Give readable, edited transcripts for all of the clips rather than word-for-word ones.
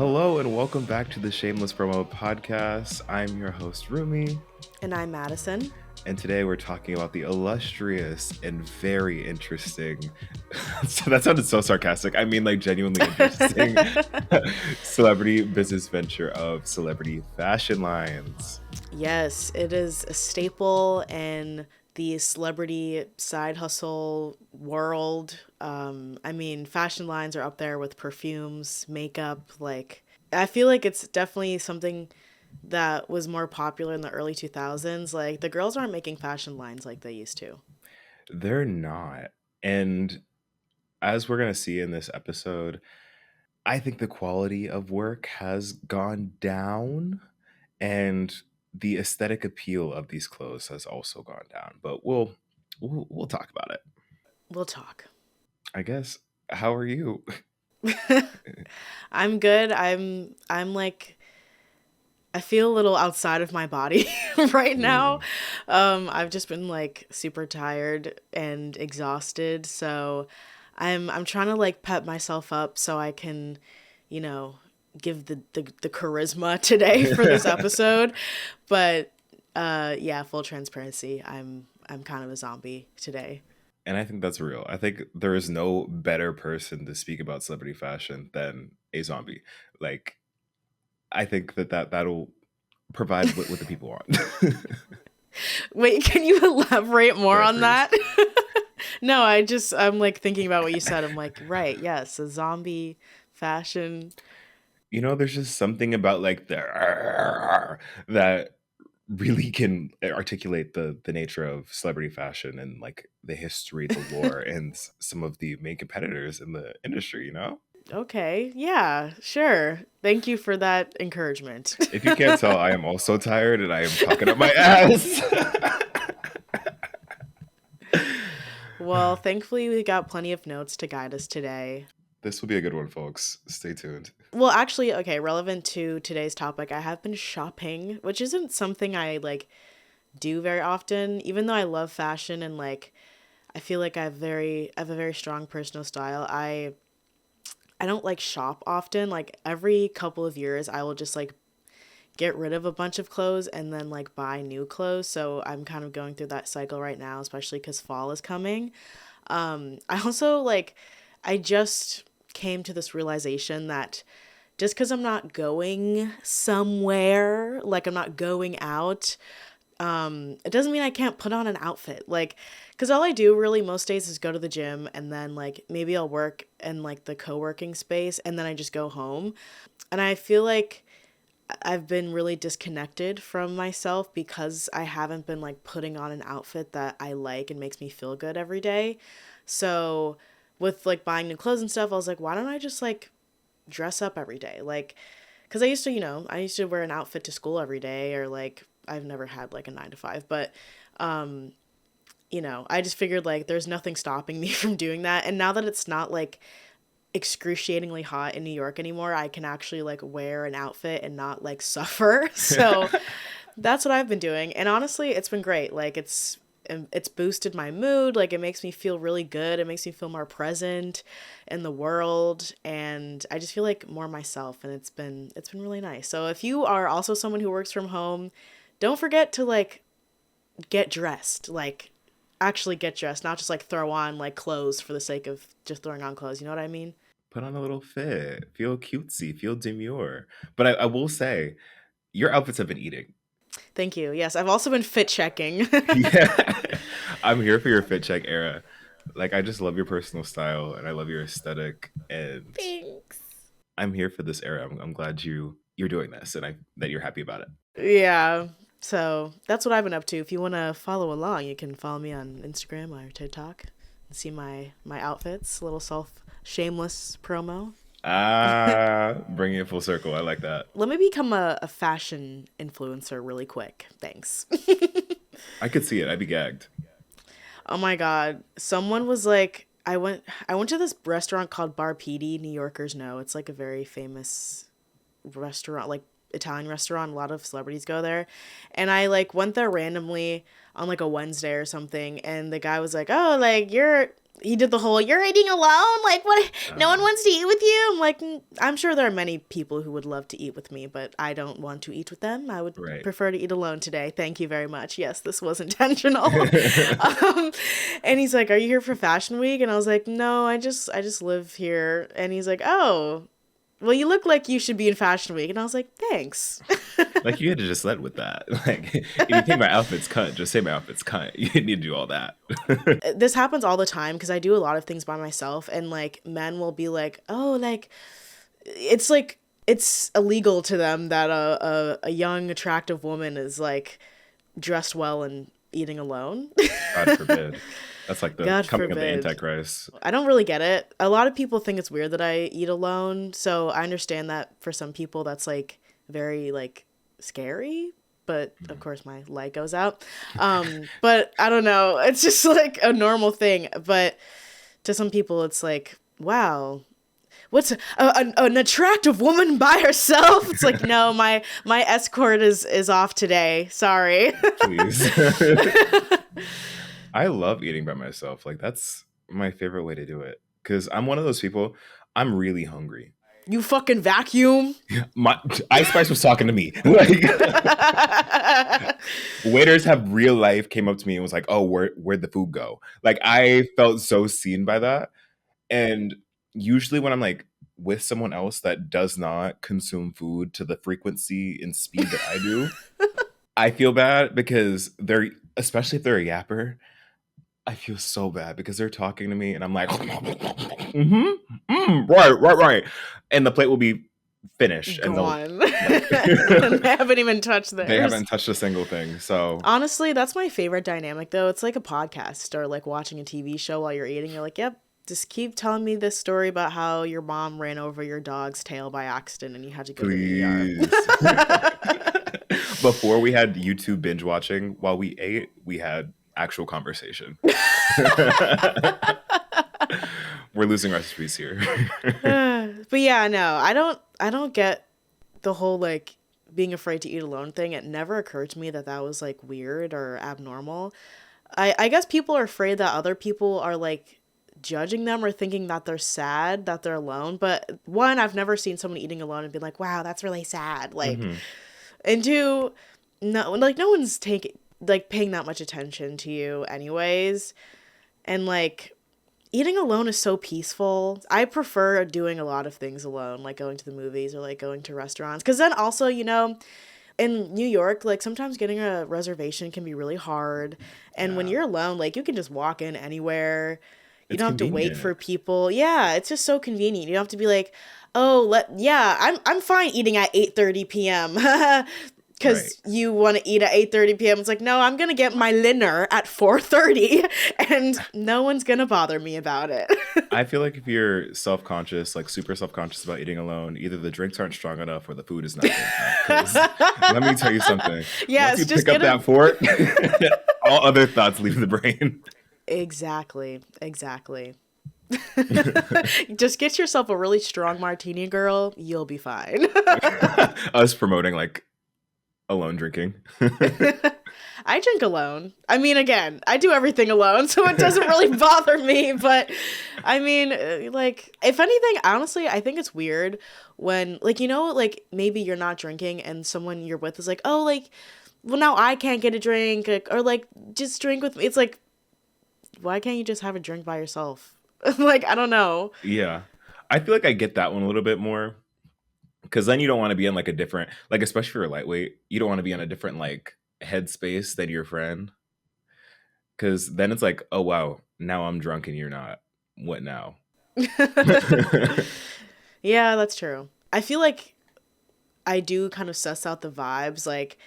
Hello and welcome back to the Shameless Promo podcast. I'm your host, Rumi. And I'm Madisyn. And today we're talking about the illustrious and very interesting, so that sounded so sarcastic. I mean, like genuinely interesting celebrity business venture of celebrity fashion lines. Yes, it is a staple in the celebrity side hustle world. Fashion lines are up there with perfumes, makeup. I feel like it's definitely something that was more popular in the early 2000s. Like, the girls aren't making fashion lines like they used to. They're not. And as we're going to see in this episode, I think the quality of work has gone down and the aesthetic appeal of these clothes has also gone down. But we'll talk about it. We'll talk. I guess. How are you? I'm good. I'm like, I feel a little outside of my body right now. I've just been like super tired and exhausted, so I'm trying to like pep myself up so I can, you know, give the charisma today for this episode. But yeah, full transparency, I'm kind of a zombie today. And I think that's real. I think there is no better person to speak about celebrity fashion than a zombie. Like, I think that'll provide what the people want. Wait, can you elaborate more Yeah, on please. that? No, I'm like thinking about what you said. I'm like, right, yes, a zombie fashion. There's just something about like that really can articulate the nature of celebrity fashion and like the history, the lore, and some of the main competitors in the industry. Okay, yeah, sure. Thank you for that encouragement. If you can't tell, I am also tired and I am talking up my ass. Well, thankfully, we got plenty of notes to guide us today. This will be a good one, folks. Stay tuned. Well, actually, okay, relevant to today's topic, I have been shopping, which isn't something I like do very often, even though I love fashion and like I feel like I have a very strong personal style. I don't like shop often. Like every couple of years I will just like get rid of a bunch of clothes and then like buy new clothes. So I'm kind of going through that cycle right now, especially cuz fall is coming. I also like I just came to this realization that just cuz I'm not going somewhere, like I'm not going out, it doesn't mean I can't put on an outfit. Like, because all I do really most days is go to the gym and then like maybe I'll work in like the co-working space and then I just go home. And I feel like I've been really disconnected from myself because I haven't been like putting on an outfit that I like and makes me feel good every day. So with like buying new clothes and stuff, I was like, why don't I just like dress up every day? Like, because I used to wear an outfit to school every day or like I've never had like a 9 to 5, but I just figured like there's nothing stopping me from doing that. And now that it's not like excruciatingly hot in New York anymore, I can actually like wear an outfit and not like suffer. So that's what I've been doing. And honestly, it's been great. Like it's boosted my mood. Like it makes me feel really good. It makes me feel more present in the world and I just feel like more myself and it's been really nice. So if you are also someone who works from home, don't forget to like get dressed. Like actually get dressed, not just like throw on like clothes for the sake of just throwing on clothes. You know what I mean? Put on a little fit. Feel cutesy. Feel demure. But I will say, your outfits have been eating. Thank you. Yes, I've also been fit checking. Yeah. I'm here for your fit check era. Like, I just love your personal style and I love your aesthetic. And Thanks. I'm here for this era. I'm glad you're doing this and that you're happy about it. Yeah. So that's what I've been up to. If you want to follow along, you can follow me on Instagram or TikTok and see my outfits. A little shameless promo. Bringing it full circle. I like that. Let me become a fashion influencer really quick. Thanks. I could see it. I'd be gagged. Oh my God. Someone was like, I went to this restaurant called Bar Pedi. New Yorkers know. It's like a very famous restaurant, like Italian restaurant. A lot of celebrities go there. And I like went there randomly on like a Wednesday or something. And the guy was like, oh, like he did the whole, you're eating alone? Like, what? No one Uh, wants to eat with you? I'm like, I'm sure there are many people who would love to eat with me, but I don't want to eat with them. I would right. prefer to eat alone today. Thank you very much. Yes, this was intentional. um, and he's like, are you here for Fashion Week? And I was like, no, I just live here. And he's like, oh, well, you look like you should be in Fashion Week. And I was like, thanks. Like you had to just lead with that. Like if you think my outfit's cut, just say my outfit's cut. You didn't need to do all that. This happens all the time because I do a lot of things by myself, and like men will be like, oh, like it's illegal to them that a young attractive woman is like dressed well and eating alone. God forbid. That's like the God coming of the forbid. Antichrist. I don't really get it. A lot of people think it's weird that I eat alone, so I understand that for some people that's like very like scary. But of course, my light goes out. But I don't know. It's just like a normal thing. But to some people, it's like, wow, what's an attractive woman by herself? It's like, no, my escort is off today. Sorry. Please. I love eating by myself. Like that's my favorite way to do it. Cause I'm one of those people, I'm really hungry. You fucking vacuum. My Ice Spice was talking to me. Like waiters have real life came up to me and was like, "Oh, where'd the food go?" Like I felt so seen by that. And usually when I'm like with someone else that does not consume food to the frequency and speed that I do, I feel bad because they're especially if they're a yapper. I feel so bad because they're talking to me and I'm like, right. And the plate will be finished and they'll Gone. like They haven't even touched they theirs. haven't touched a single thing. So Honestly, that's my favorite dynamic though. It's like a podcast or like watching a TV show while you're eating. You're like, yep, just keep telling me this story about how your mom ran over your dog's tail by accident and you had to go to the please. ER. Before we had YouTube binge watching while we ate, we had actual conversation. We're losing recipes here. But yeah, no, I don't get the whole like being afraid to eat alone thing. It never occurred to me that that was like weird or abnormal. I guess people are afraid that other people are like judging them or thinking that they're sad that they're alone. But one, I've never seen someone eating alone and be like, wow, that's really sad. Like, Mhm. and two, no, like no one's taking like paying that much attention to you anyways. And like eating alone is so peaceful. I prefer doing a lot of things alone, like going to the movies or like going to restaurants. Because then also, in New York, like sometimes getting a reservation can be really hard. And when Yeah. you're alone, like you can just walk in anywhere. You It's don't have to wait convenient. for people. Yeah, it's just so convenient. You don't have to be like, oh, I'm fine eating at 8:30 p.m. Right. because you want to eat at 8:30 p.m. It's like, no, I'm going to get my dinner at 4:30 and no one's going to bother me about it. I feel like if you're self-conscious, like super self-conscious about eating alone, either the drinks aren't strong enough or the food is not good enough. Because let me tell you something. Once Yes, you just pick up get a that fork, all other thoughts leave the brain. Exactly. Exactly. Just get yourself a really strong martini, girl. You'll be fine. Us promoting like alone drinking. I drink alone. I mean, again, I do everything alone, so it doesn't really bother me. But I mean, like, if anything, honestly, I think it's weird when, like, like maybe you're not drinking and someone you're with is like, oh, like, well, now I can't get a drink, like, or like, just drink with me. It's like, why can't you just have a drink by yourself? Like, I don't know. Yeah. I feel like I get that one a little bit more because then you don't want to be in like a different, like, especially if you're a lightweight, you don't want to be in a different like headspace than your friend. Because then it's like, oh, wow, now I'm drunk and you're not. What now? Yeah, that's true. I feel like I do kind of suss out the vibes. Like,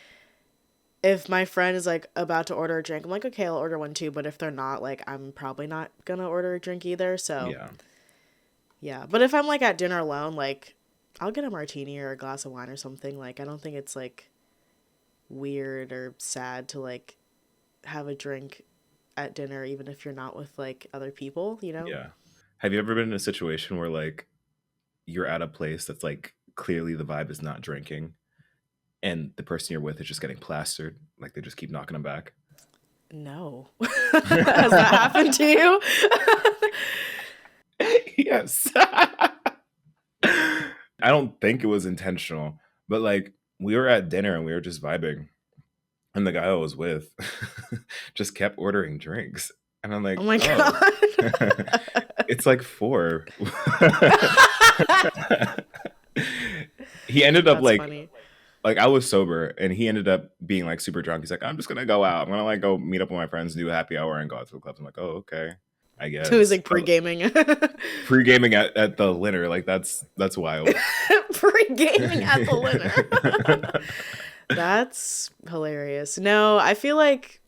if my friend is like about to order a drink, I'm like, okay, I'll order one too. But if they're not, like, I'm probably not gonna order a drink either. So, Yeah. yeah. But if I'm like at dinner alone, like, I'll get a martini or a glass of wine or something. Like, I don't think it's like weird or sad to like have a drink at dinner, even if you're not with like other people? Yeah. Have you ever been in a situation where like you're at a place that's like clearly the vibe is not drinking and the person you're with is just getting plastered? Like they just keep knocking them back? No. Has that happened to you? Yes. I don't think it was intentional, but like we were at dinner and we were just vibing. And the guy I was with just kept ordering drinks. And I'm Oh like, my oh, god. it's like four. He ended up That's funny. like I was sober and he ended up being like super drunk. He's like, I'm just gonna go out. I'm gonna like go meet up with my friends, do a happy hour and go out to the clubs. I'm like, oh, okay. I So he's guess. like pre-gaming. Pre-gaming at the Linner, like that's wild. Pre-gaming at the Linner. That's hilarious. No, I feel like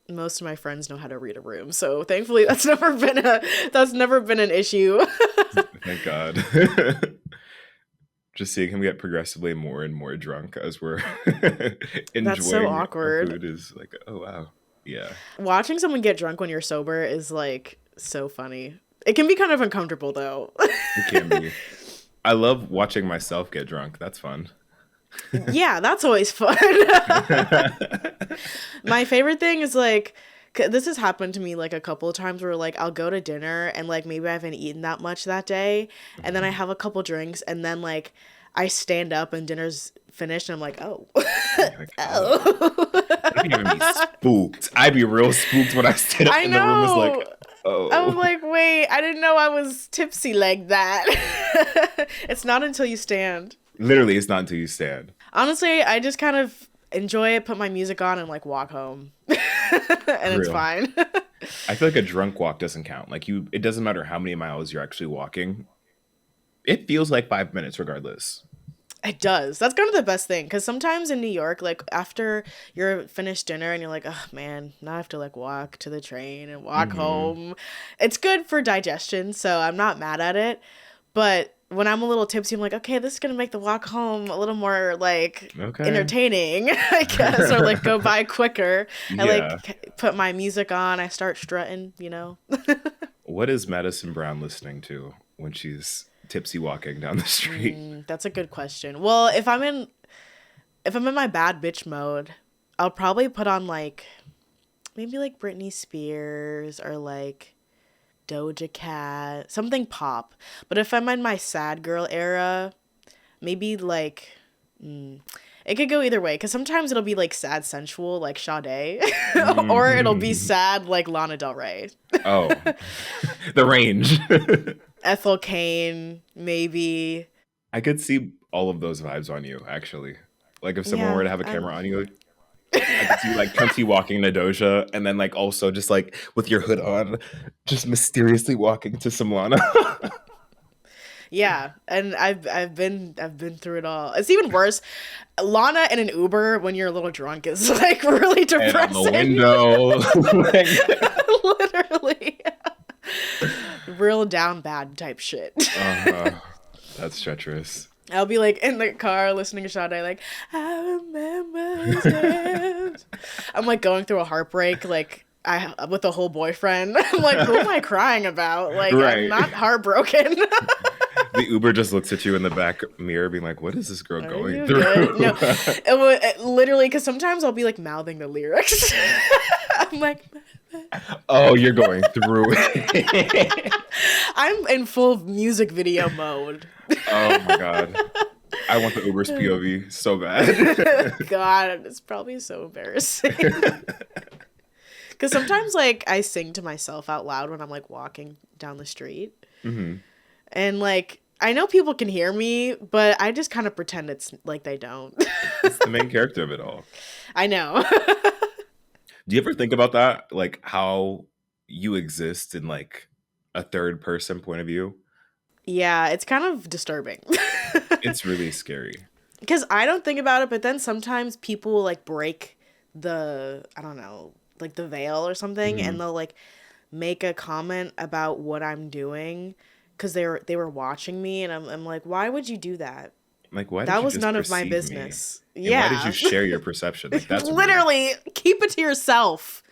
most of my friends know how to read a room, so thankfully that's never been an issue. Thank God. Just seeing him get progressively more and more drunk as we're That's so enjoying our awkward. food is like, oh wow. Yeah. Watching someone get drunk when you're sober is like so funny. It can be kind of uncomfortable though. It can be. I love watching myself get drunk. That's fun. Yeah, that's always fun. My favorite thing is like this has happened to me like a couple of times where like I'll go to dinner and like maybe I haven't eaten that much that day and then I Mhm. have a couple drinks and then like I stand up and dinner's finished and I'm like, "Oh." You're like, oh, I'd be having me Oh. spooked. I'd be real spooked when I stand up I and the room is like, know. I'm oh. like, "Wait, I didn't know I was tipsy like that." It's not until you stand. Literally, it's not until you stand. Honestly, I just kind of enjoy it, put my music on, and like walk home, and it's Real. fine. I feel like a drunk walk doesn't count. Like it doesn't matter how many miles you're actually walking. It feels like 5 minutes regardless. It does. That's kind of the best thing because sometimes in New York, like after you're finished dinner and you're like, oh man, now I have to like walk to the train and walk Hmm. home. It's good for digestion, so I'm not mad at it. But when I'm a little tipsy, I'm like, okay, this is gonna make the walk home a little more like Okay. entertaining, I guess, or like go by quicker. I Yeah. like put my music on, I start strutting. What is Madison Brown listening to when she's tipsy walking down the street? That's a good question. Well, if I'm in my bad bitch mode, I'll probably put on like maybe like Britney Spears or like Doja Cat, something pop. But if I'm in my sad girl era, maybe like it could go either way because sometimes it'll be like sad sensual like Sade, or it'll be Mhm. sad like Lana Del Rey, Oh, the range. Ethel Kane, maybe. I could see all of those vibes on you, actually. Like if someone were Yeah, to have a I'm. camera on you, I could see you like Cunty walking to Doja, and then like also just like with your hood on, just mysteriously walking to some Lana. Yeah, and I've been through it all. It's even worse. Lana in an Uber when you're a little drunk is like really And on the depressing. window. Like, Literally. Real down bad type shit. uh, that's treacherous. I'll be like in the car listening to Sade like I remember his hands. I'm like going through a heartbreak like I with a whole boyfriend. I'm like, who am I crying about? Like I'm Right. not heartbroken. The Uber just looks at you in the back mirror, being like, "What is this girl Are going you through?" good? No, literally because sometimes I'll be like mouthing the lyrics. I'm like, Oh, you're going through it. I'm in full music video mode. Oh my god. I want the Uber's POV so bad. God, it's probably so embarrassing. Because sometimes like I sing to myself out loud when I'm like walking down the street, Hmm. and like I know people can hear me, but I just kind of pretend it's like they don't. It's the main character of it all. I know. Do you ever think about that? Like how you exist in like a third person point of view? Yeah, it's kind of disturbing. It's really scary. Because I don't think about it, but then sometimes people will, like break I don't know, like the veil or something, Hmm. and they'll like make a comment about what I'm doing because they were watching me, and I'm like, why would you do that? Like, why did That you was just none of my perceive me? business. And why did you Yeah. share your perception? Like, that's rude. Literally, keep it to yourself.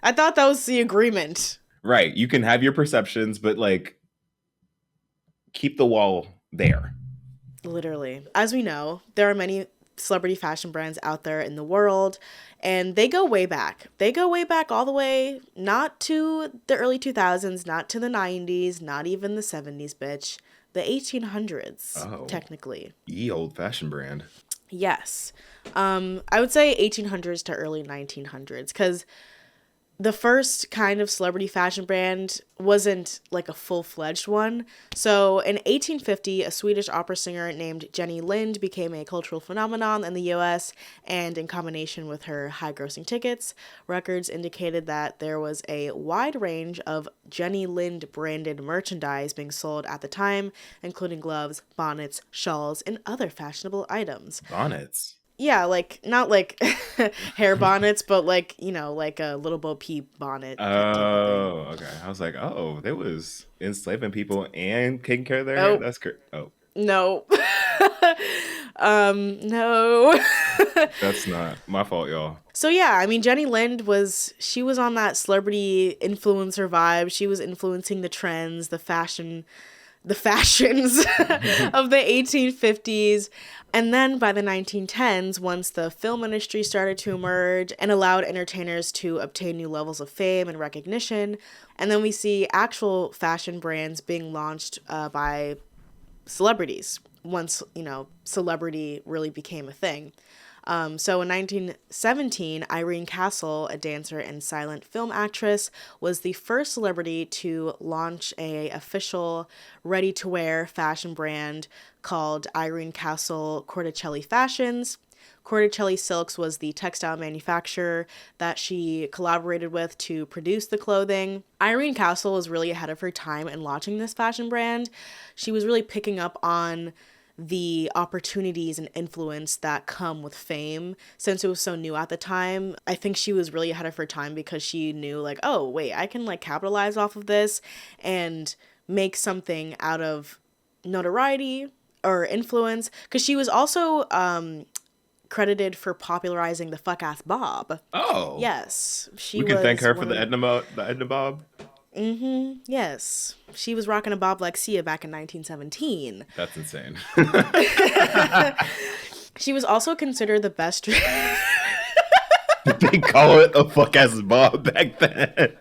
I thought that was the agreement. Right. You can have your perceptions, but like, keep the wall there. Literally. As we know, there are many celebrity fashion brands out there in the world, and they go way back. They go way back all the way, not to the early 2000s, not to the 90s, not even the 70s, bitch. The 1800s, Oh, technically. ye old fashioned brand. Yes. I would say 1800s to early 1900s, because the first kind of celebrity fashion brand wasn't like a full-fledged one. So in 1850, a Swedish opera singer named Jenny Lind became a cultural phenomenon in the US, and in combination with her high-grossing tickets, records indicated that there was a wide range of Jenny Lind branded merchandise being sold at the time, including gloves, bonnets, shawls, and other fashionable items. Bonnets. Yeah, like not like hair bonnets, but like, like a little Bo Peep bonnet type of thing. Oh, okay. I was like, oh, they was enslaving people and taking care of their hair. Oh, That's great. Oh, no. No. that's not my fault, y'all. So yeah, I mean Jenny Lind she was on that celebrity influencer vibe. She was influencing the trends, the fashions of the 1850s. And then by the 1910s, once the film industry started to emerge and allowed entertainers to obtain new levels of fame and recognition, and then we see actual fashion brands being launched by celebrities once, celebrity really became a thing. So in 1917, Irene Castle, a dancer and silent film actress, was the first celebrity to launch a official ready-to-wear fashion brand called Irene Castle Cortecelli Fashions. Cortecelli Silks was the textile manufacturer that she collaborated with to produce the clothing. Irene Castle was really ahead of her time in launching this fashion brand. She was really picking up on the opportunities and influence that come with fame since it was so new at the time. I think she was really ahead of her time because she knew like, oh, wait, I can like capitalize off of this and make something out of notoriety or influence, because she was also credited for popularizing the fuck ass bob. Oh, Yes, she we can thank was her for one of The Edna Bob. yes, she was rocking a bob like Sia back in 1917. That's insane. She was also considered the best. They call it a fuck ass Bob back then.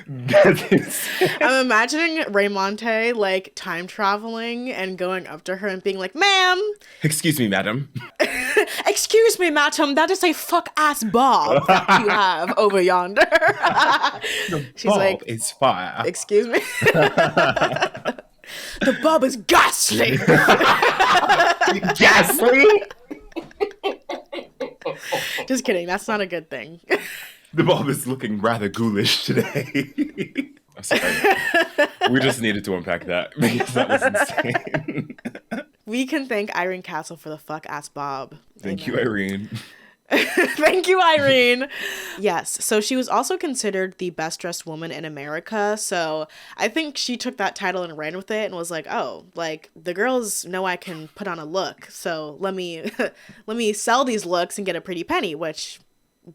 That's insane. I'm imagining Raymonte like time traveling and going up to her and being like, "Ma'am, Excuse me, madam. excuse me, madam, that is a fuck ass bob that you have over yonder." She's Bob like, is fire. "Excuse me." The bob is ghastly. Ghastly? Just kidding. That's not a good thing. The Bob is looking rather ghoulish today. I'm sorry. We just needed to unpack that because that was insane. We can thank Irene Castle for the fuck ass bob. Thank you, Amen. Irene. Thank you, Irene. Yes, so she was also considered the best dressed woman in America. So I think she took that title and ran with it and was like, "Oh, like the girls know I can put on a look, so let me let me sell these looks and get a pretty penny." Which,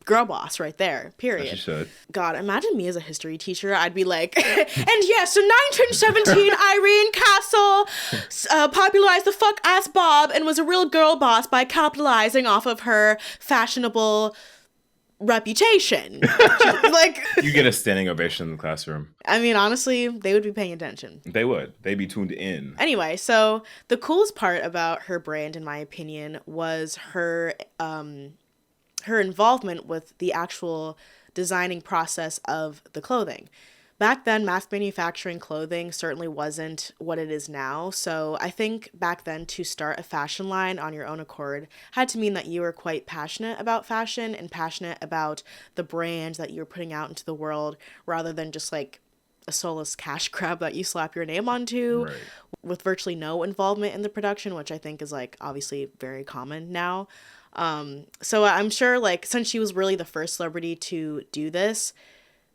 girl boss right there. As you Period. should. God, imagine me as a history teacher. I'd be like, and yes, in 1917, Irene Castle popularized the fuck ass bob and was a real girl boss by capitalizing off of her fashionable reputation. Like, You get a standing ovation in the classroom. I mean, honestly, they would be paying attention. They would. They'd be tuned in. Anyway, so the coolest part about her brand, in my opinion, was her involvement with the actual designing process of the clothing. Back then, mass manufacturing clothing certainly wasn't what it is now. So I think back then to start a fashion line on your own accord had to mean that you were quite passionate about fashion and passionate about the brand that you're putting out into the world, rather than just like a soulless cash grab that you slap your name onto, Right. with virtually no involvement in the production, which I think is like obviously very common now. So I'm sure like since she was really the first celebrity to do this,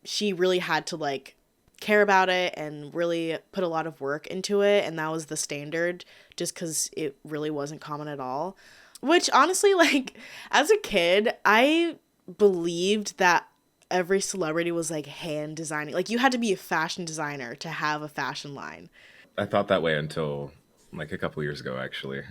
she really had to like care about it and really put a lot of work into it, and that was the standard just because it really wasn't common at all. Which honestly, like as a kid, I believed that every celebrity was like hand designing. Like you had to be a fashion designer to have a fashion line. I thought that way until like a couple years ago, actually.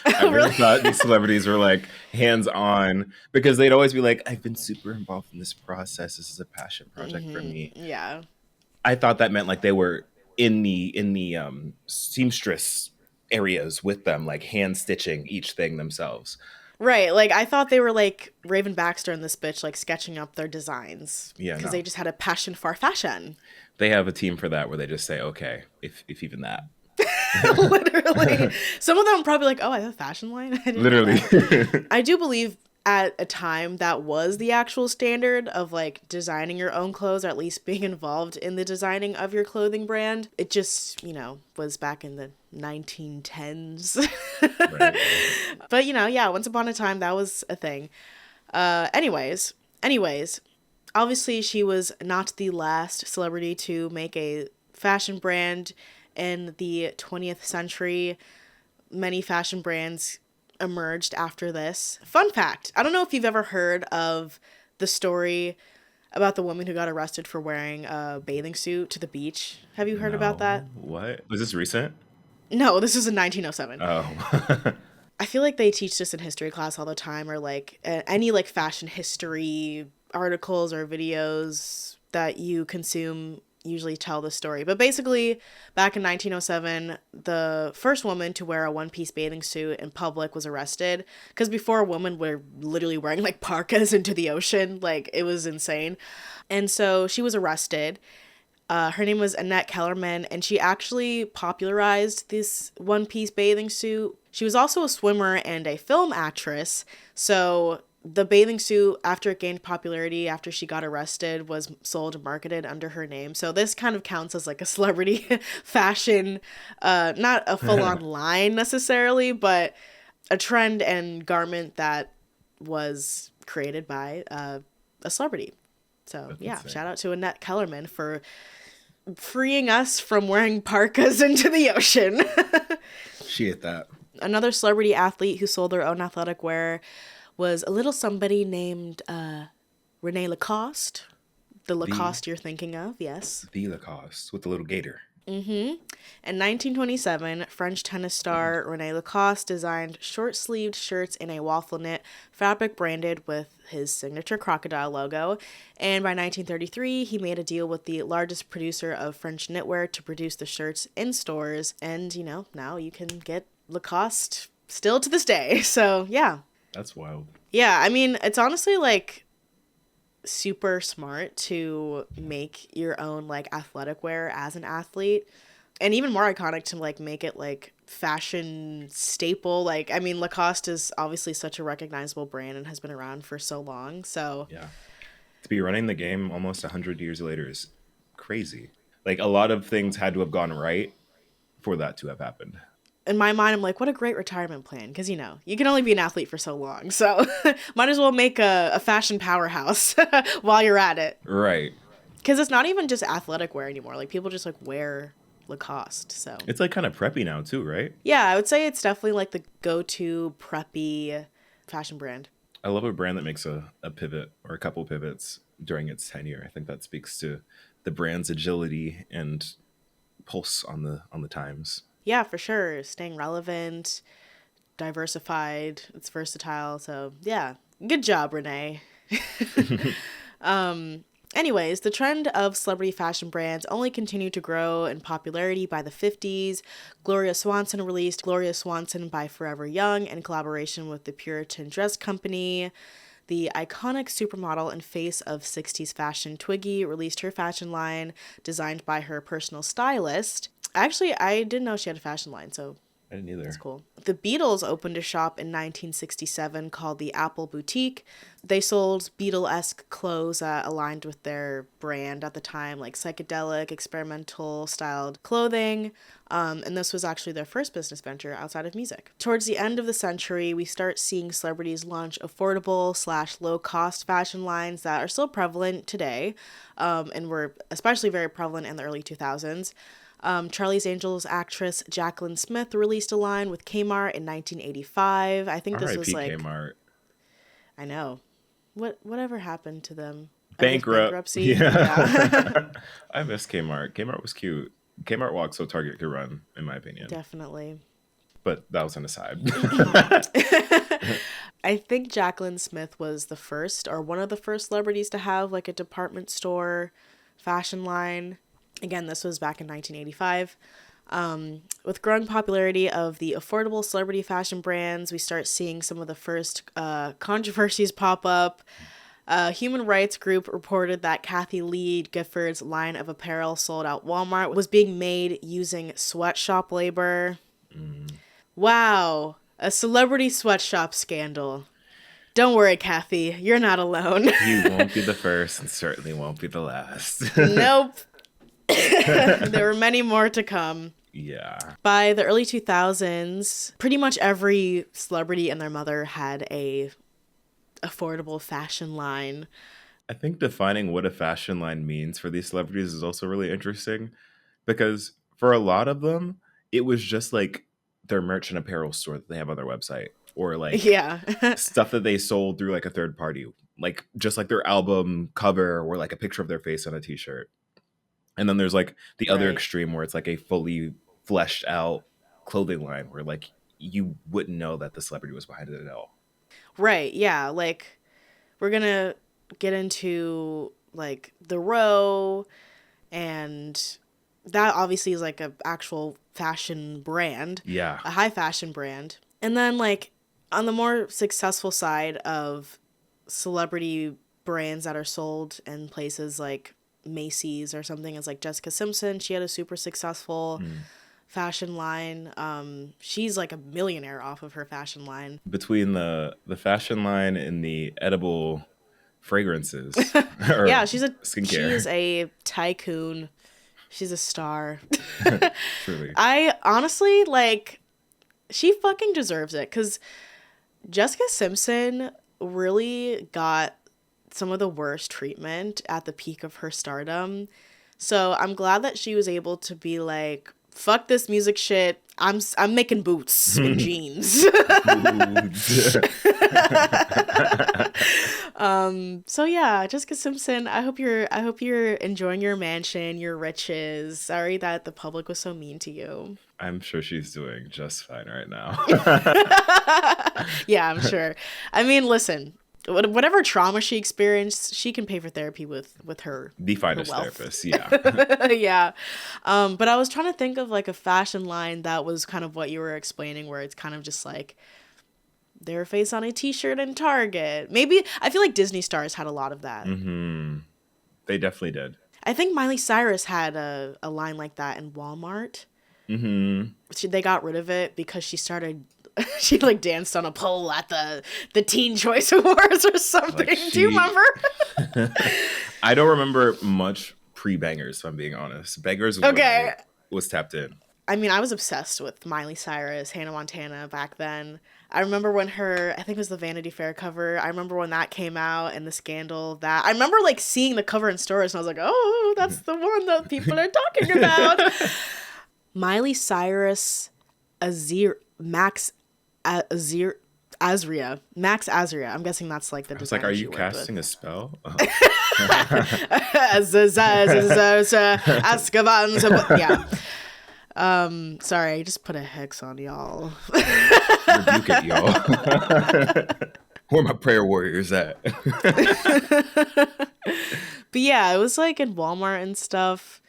I really Really? thought these celebrities were like hands on because they'd always be like, I've been super involved in this process. This is a passion project for me. Yeah. I thought that meant like they were in the seamstress areas with them, like hand stitching each thing themselves. Right. Like I thought they were like Raven Baxter and this bitch like sketching up their designs Yeah, because they no. just had a passion for fashion. They have a team for that where they just say, okay, if even that. Literally. Some of them are probably like, "Oh, I have a fashion line. I didn't know Literally. that." I do believe at a time that was the actual standard of like designing your own clothes or at least being involved in the designing of your clothing brand. It just, was back in the 1910s. Right. But yeah, once upon a time that was a thing. Anyways, obviously she was not the last celebrity to make a fashion brand in the 20th century. Many fashion brands emerged after this. Fun fact, I don't know if you've ever heard of the story about the woman who got arrested for wearing a bathing suit to the beach. Have you heard about that? No. What? Was this recent? No, this was in 1907. Oh. I feel like they teach this in history class all the time, or like any like fashion history articles or videos that you consume usually tell the story. But basically, back in 1907, the first woman to wear a one-piece bathing suit in public was arrested because before women were literally wearing like parkas into the ocean, like it was insane. And so she was arrested. Her name was Annette Kellerman, and she actually popularized this one-piece bathing suit. She was also a swimmer and a film actress, so the bathing suit, after it gained popularity after she got arrested, was sold and marketed under her name. So this kind of counts as like a celebrity fashion, not a full-on line necessarily, but a trend and garment that was created by a celebrity. So That's yeah, insane. shout out to Annette Kellerman for freeing us from wearing parkas into the ocean. She ate that. Another celebrity athlete who sold their own athletic wear was a little somebody named Rene Lacoste. The The Lacoste you're thinking of, yes. the Lacoste with the little gator. In 1927, French tennis star Rene Lacoste designed short-sleeved shirts in a waffle knit fabric branded with his signature crocodile logo. And by 1933, he made a deal with the largest producer of French knitwear to produce the shirts in stores. And, now you can get Lacoste still to this day. So, yeah. That's wild. Yeah, I mean, it's honestly like super smart to make your own like athletic wear as an athlete, and even more iconic to like make it like fashion staple. Like, I mean, Lacoste is obviously such a recognizable brand and has been around for so long. So Yeah. To be running the game almost 100 years later is crazy. Like a lot of things had to have gone right for that to have happened. in my mind, I'm like, what a great retirement plan, because you can only be an athlete for so long. So might as well make a fashion powerhouse while you're at it. Right. Because it's not even just athletic wear anymore. Like people just like wear Lacoste. So It's like kind of preppy now too, right? yeah, I would say it's definitely like the go-to preppy fashion brand. I love a brand that makes a pivot or a couple pivots during its tenure. I think that speaks to the brand's agility and pulse on the times. Yeah, for sure. Staying relevant, diversified, it's versatile. So yeah, good job, Renee. Anyways, the trend of celebrity fashion brands only continued to grow in popularity by the 50s. Gloria Swanson released Gloria Swanson by Forever Young in collaboration with the Puritan Dress Company. The iconic supermodel and face of 60s fashion Twiggy released her fashion line, designed by her personal stylist. Actually, I didn't know she had a fashion line, so I didn't that's either. cool. The Beatles opened a shop in 1967 called the Apple Boutique. They sold Beatle-esque clothes aligned with their brand at the time, like psychedelic, experimental styled clothing. And this was actually their first business venture outside of music. Towards the end of the century, we start seeing celebrities launch affordable / low-cost fashion lines that are still prevalent today, and were especially very prevalent in the early 2000s. Charlie's Angels actress Jacqueline Smith released a line with Kmart in 1985. I think this was R.I.P. like, Kmart. I know. Whatever happened to them? I guess Bankrupt. bankruptcy. Yeah. Yeah. I miss Kmart. Kmart was cute. Kmart walked so Target could run, in my opinion. Definitely. but that was an aside. I think Jaclyn Smith was the first or one of the first celebrities to have like a department store fashion line. Again, this was back in 1985. With growing popularity of the affordable celebrity fashion brands, we start seeing some of the first controversies pop up. A human rights group reported that Kathy Lee Gifford's line of apparel sold out Walmart was being made using sweatshop labor. Mm. Wow, a celebrity sweatshop scandal. Don't worry, Kathy, you're not alone. You won't be the first and certainly won't be the last. Nope. There were many more to come. Yeah. By the early 2000s, pretty much every celebrity and their mother had a affordable fashion line. I think defining what a fashion line means for these celebrities is also really interesting because for a lot of them, it was just like their merch and apparel store that they have on their website or like Yeah. stuff that they sold through like a third party, like just like their album cover or like a picture of their face on a t-shirt. And then there's like the other Right. extreme where it's like a fully fleshed out clothing line where like you wouldn't know that the celebrity was behind it at all. Right. Yeah. Like, we're gonna get into like the row, and that obviously is like a actual fashion brand, Yeah. a high fashion brand. And then like on the more successful side of celebrity brands that are sold in places like Macy's or something is like Jessica Simpson. She had a super successful Mm. fashion line. She's like a millionaire off of her fashion line. Between the fashion line and the edible fragrances or Yeah, she is skincare. a tycoon. She's a star. Truly. I honestly like she fucking deserves it cuz Jessica Simpson really got some of the worst treatment at the peak of her stardom. So I'm glad that she was able to be like, fuck this music shit. I'm making boots and jeans. So yeah, Jessica Simpson, I hope you're enjoying your mansion, your riches. Sorry that the public was so mean to you. I'm sure she's doing just fine right now. Yeah, I'm sure. I mean, listen, whatever trauma she experienced, she can pay for therapy with The her finest wealth. therapist, yeah. Yeah. But I was trying to think of like a fashion line that was kind of what you were explaining, where it's kind of just like their face on a t-shirt in Target. Maybe I feel like Disney stars had a lot of that. Hmm. They definitely did. I think Miley Cyrus had a line like that in Walmart. Hmm. They got rid of it because she started she like danced on a pole at the Teen Choice Awards or something. Like Do you she, remember? I don't remember much pre-bangers, if I'm being honest. Bangers was when Okay. I was tapped in. I mean, I was obsessed with Miley Cyrus, Hannah Montana back then. I remember when I think it was the Vanity Fair cover. I remember when that came out and the scandal that. I remember like seeing the cover in stores and I was like, oh, that's the one that people are talking about. Miley Cyrus, Max Azria. Max Azria. I'm guessing that's like the I was like, are designer she you worked with. casting a spell? Azkaban. Yeah. Sorry, I just put a hex on y'all. Rebuke it, y'all. Where my prayer warriors at? But yeah, it was like in Walmart and stuff.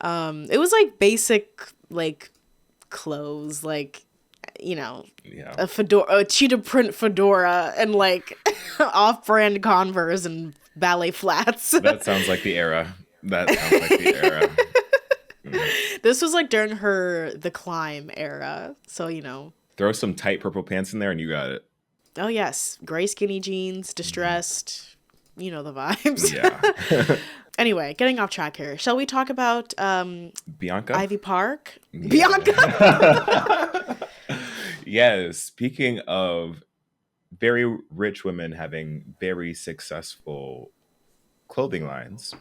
It was like basic like clothes, like Yeah. a fedora, a cheetah print fedora, and like off-brand Converse and ballet flats. That sounds like the era. That sounds like the era. This was like during the climb era, so. Throw some tight purple pants in there and you got it. Oh yes, gray skinny jeans, distressed. You know the vibes. Yeah. Anyway, getting off track here. Shall we talk about Bianca? Ivy Park? Yeah. Bianca. Yes. Speaking of very rich women having very successful clothing lines,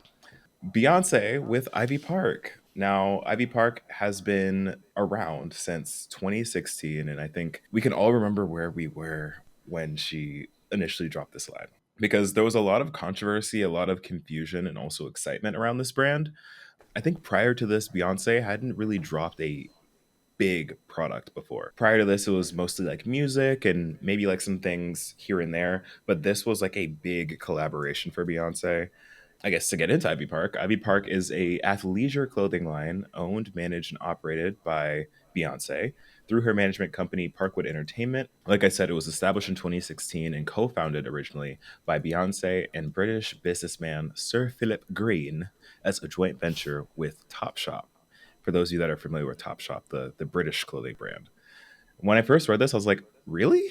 Beyonce with Ivy Park. Now, Ivy Park has been around since 2016, and I think we can all remember where we were when she initially dropped this line. Because there was a lot of controversy, a lot of confusion, and also excitement around this brand. I think prior to this, Beyonce hadn't really dropped a big product before. Prior to this, it was mostly like music and maybe like some things here and there, but this was like a big collaboration for Beyonce. I guess to get into Ivy Park is a athleisure clothing line owned, managed, and operated by Beyonce through her management company Parkwood Entertainment. Like I said, it was established in 2016 and co-founded originally by Beyonce and British businessman Sir Philip Green as a joint venture with Topshop. For those of you that are familiar with Topshop, the British clothing brand. When I first read this, I was like, really?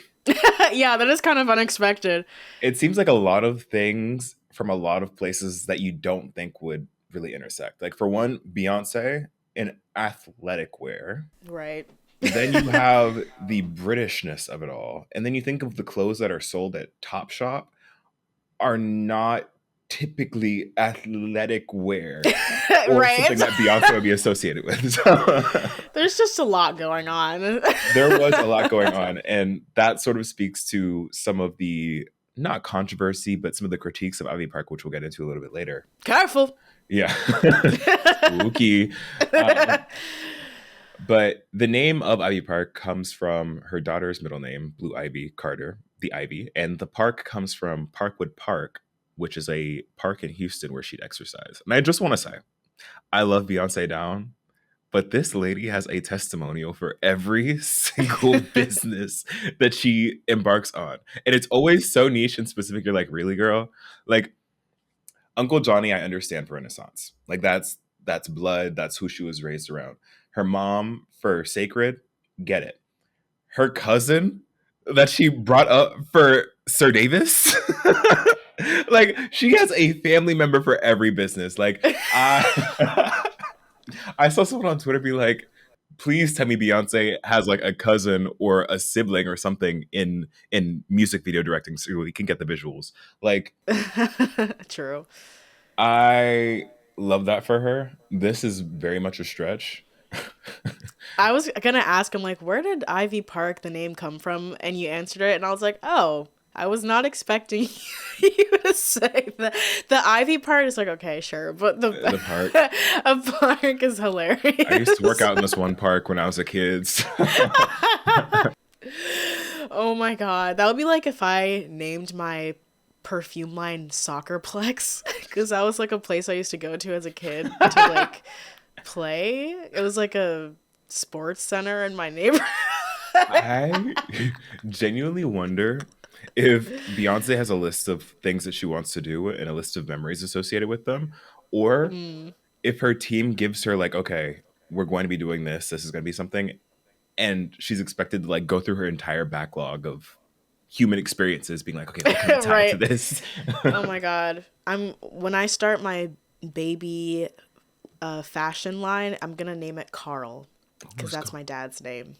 Yeah, that is kind of unexpected. It seems like a lot of things from a lot of places that you don't think would really intersect. Like for one, Beyonce in athletic wear. Right. Then you have the Britishness of it all. And then you think of the clothes that are sold at Topshop are not typically athletic wear or Right. something that Beyonce would be associated with. So There's just a lot going on. there was a lot going on. And that sort of speaks to some of the not controversy, but some of the critiques of Ivy Park, which we'll get into a little bit later. Careful. Yeah. Spooky. But the name of Ivy Park comes from her daughter's middle name, Blue Ivy Carter, the Ivy. And the park comes from Parkwood Park, which is a park in Houston where she'd exercise. And I just want to say, I love Beyonce down, but this lady has a testimonial for every single business that she embarks on. And it's always so niche and specific. You're like, really, girl? Like, Uncle Johnny, I understand for Renaissance. Like that's blood. That's who she was raised around. Her mom for Sacred, get it. Her cousin that she brought up for Sir Davis, like she has a family member for every business. Like I, I saw someone on Twitter be like, "Please tell me Beyonce has like a cousin or a sibling or something in music video directing, so we can get the visuals." Like True. I love that for her. This is very much a stretch. I was gonna ask him like, where did Ivy Park the name come from? And you answered it, and I was like, oh, I was not expecting you to say that. The Ivy part is like, okay, sure, but the The park. a park is I used to work hilarious. out in this one park when I was a kid. So Oh my god, that would be like if I named my perfume line Soccerplex, because that was like a place I used to go to as a kid to like play. It was like a sports center in my neighborhood. I genuinely wonder if Beyonce has a list of things that she wants to do and a list of memories associated with them, or Mm. if her team gives her like, okay, we're going to be doing this. This is going to be something, and she's expected to like go through her entire backlog of human experiences, being like, okay, what can I tie into Right. this? Oh my god. I'm when I start my baby fashion line, I'm gonna name it Carl because Who's that's called? my dad's name.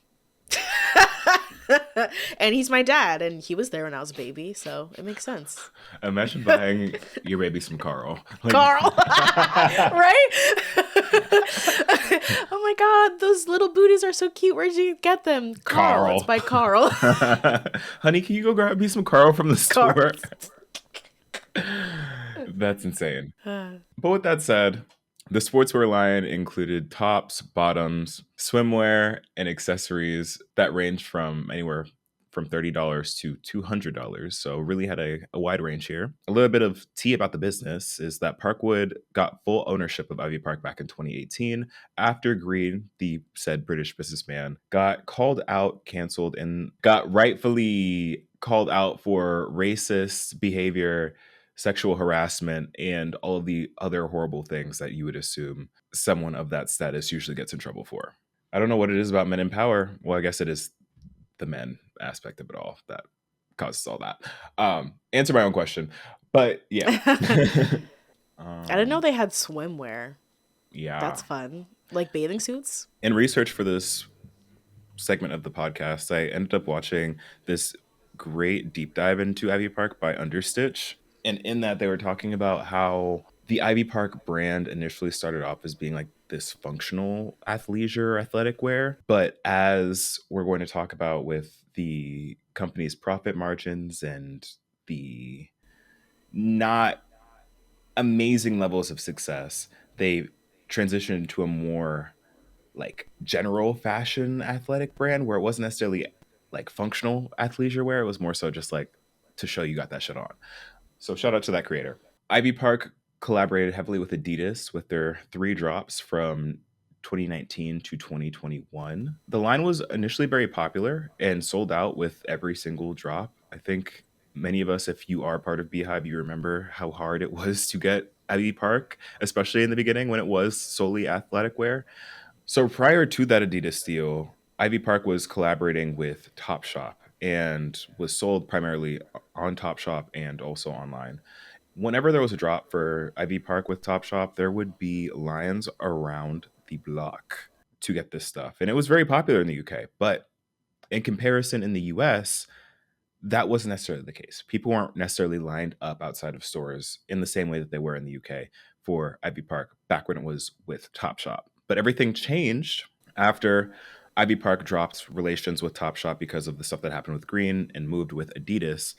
And he's my dad, and he was there when I was a baby, so it makes sense. Imagine buying your baby some Carl. Like, Carl, right? Oh my god, those little booties are so cute. Where'd you get them? Carl. It's Carl. by Carl. Honey, can you go grab me some Carl from the Carl. store? That's insane. But with that said, the sportswear line included tops, bottoms, swimwear, and accessories that ranged from anywhere from $30 to $200. So really had a wide range here. A little bit of tea about the business is that Parkwood got full ownership of Ivy Park back in 2018 after Green, the said British businessman, got called out, canceled, and got rightfully called out for racist behavior, sexual harassment, and all of the other horrible things that you would assume someone of that status usually gets in trouble for. I don't know what it is about men in power. Well, I guess it is the men aspect of it all that causes all that. Answer my own question. But yeah. I didn't know um, they had swimwear. yeah. That's fun. Like bathing suits? In research for this segment of the podcast, I ended up watching this great deep dive into Ivy Park by Understitch. And in that, they were talking about how the Ivy Park brand initially started off as being like this functional athleisure athletic wear. But as we're going to talk about with the company's profit margins and the not amazing levels of success, they transitioned to a more like general fashion athletic brand where it wasn't necessarily like functional athleisure wear. It was more so just like to show you got that shit on. So shout out to that creator. Ivy Park collaborated heavily with Adidas with their three drops from 2019 to 2021. The line was initially very popular and sold out with every single drop. I think many of us, if you are part of Beehive, you remember how hard it was to get Ivy Park, especially in the beginning when it was solely athletic wear. So prior to that Adidas deal, Ivy Park was collaborating with Topshop and was sold primarily on Topshop and also online. Whenever there was a drop for Ivy Park with Topshop, there would be lines around the block to get this stuff. And it was very popular in the UK. But in comparison, in the US, that wasn't necessarily the case. People weren't necessarily lined up outside of stores in the same way that they were in the UK for Ivy Park back when it was with Topshop. But everything changed after Ivy Park dropped relations with Topshop because of the stuff that happened with Green and moved with Adidas.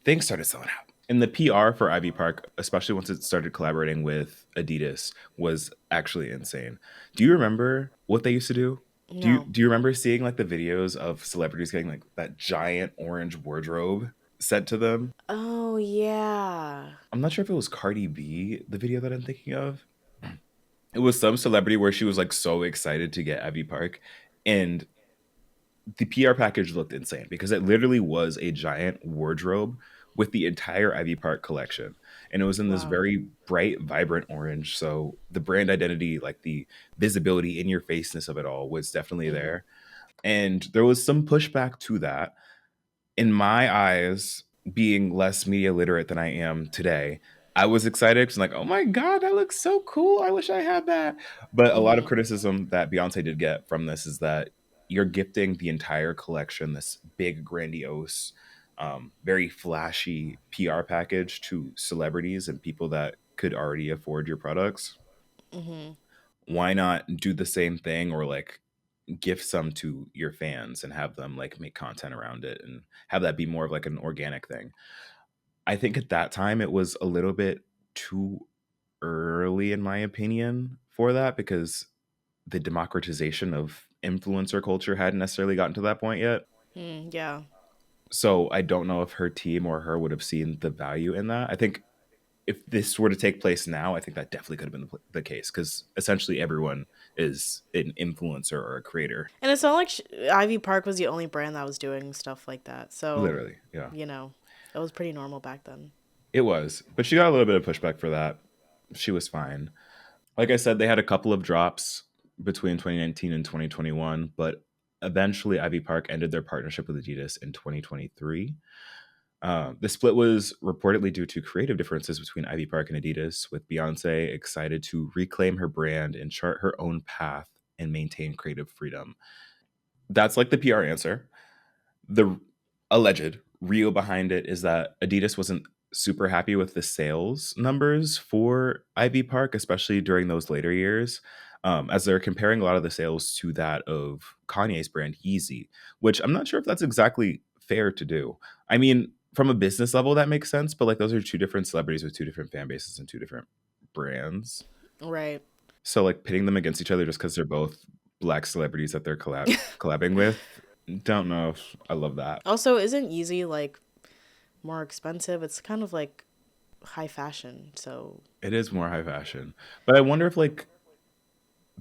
Things started selling out. And the PR for Ivy Park, especially once it started collaborating with Adidas, was actually insane. Do you remember what they used to do? No. Do you remember seeing like the videos of celebrities getting like that giant orange wardrobe sent to them? Oh, yeah. I'm not sure if it was Cardi B, the video that I'm thinking of. It was some celebrity where she was like so excited to get Ivy Park, and the PR package looked insane because it literally was a giant wardrobe with the entire Ivy Park collection. And it was in this Wow. very bright, vibrant orange. So the brand identity, like the visibility in your faceness of it all, was definitely Hmm. there. And there was some pushback to that. In my eyes, being less media literate than I am today, I was excited because I'm like, oh my God, that looks so cool. I wish I had that. But a lot of Hmm. criticism that Beyonce did get from this is that you're gifting the entire collection, this big, grandiose, very flashy PR package to celebrities and people that could already afford your products. Hmm. Why not do the same thing or like gift some to your fans and have them like make content around it and have that be more of like an organic thing? I think at that time it was a little bit too early, in my opinion, for that because the democratization of influencer culture hadn't necessarily gotten to that point yet. Mm, yeah. So I don't know if her team or her would have seen the value in that. I think if this were to take place now, I think that definitely could have been the case because essentially everyone is an influencer or a creator. And it's not like Ivy Park was the only brand that was doing stuff like that. So, Literally, yeah. you know, it was pretty normal back then. It was, but she got a little bit of pushback for that. She was fine. Like I said, they had a couple of drops between 2019 and 2021, but eventually Ivy Park ended their partnership with Adidas in 2023. The split was reportedly due to creative differences between Ivy Park and Adidas, with Beyonce excited to reclaim her brand and chart her own path and maintain creative freedom. That's like the PR answer. The alleged real behind it is that Adidas wasn't super happy with the sales numbers for Ivy Park, especially during those later years, as they're comparing a lot of the sales to that of Kanye's brand Yeezy, which I'm not sure if that's exactly fair to do. I mean, from a business level, that makes sense, but like those are two different celebrities with two different fan bases and two different brands. Right. So like pitting them against each other just because they're both black celebrities that they're collabing with, don't know if I love that. Also, isn't Yeezy like more expensive? It's kind of like high fashion. So, It is more high fashion. But I wonder if like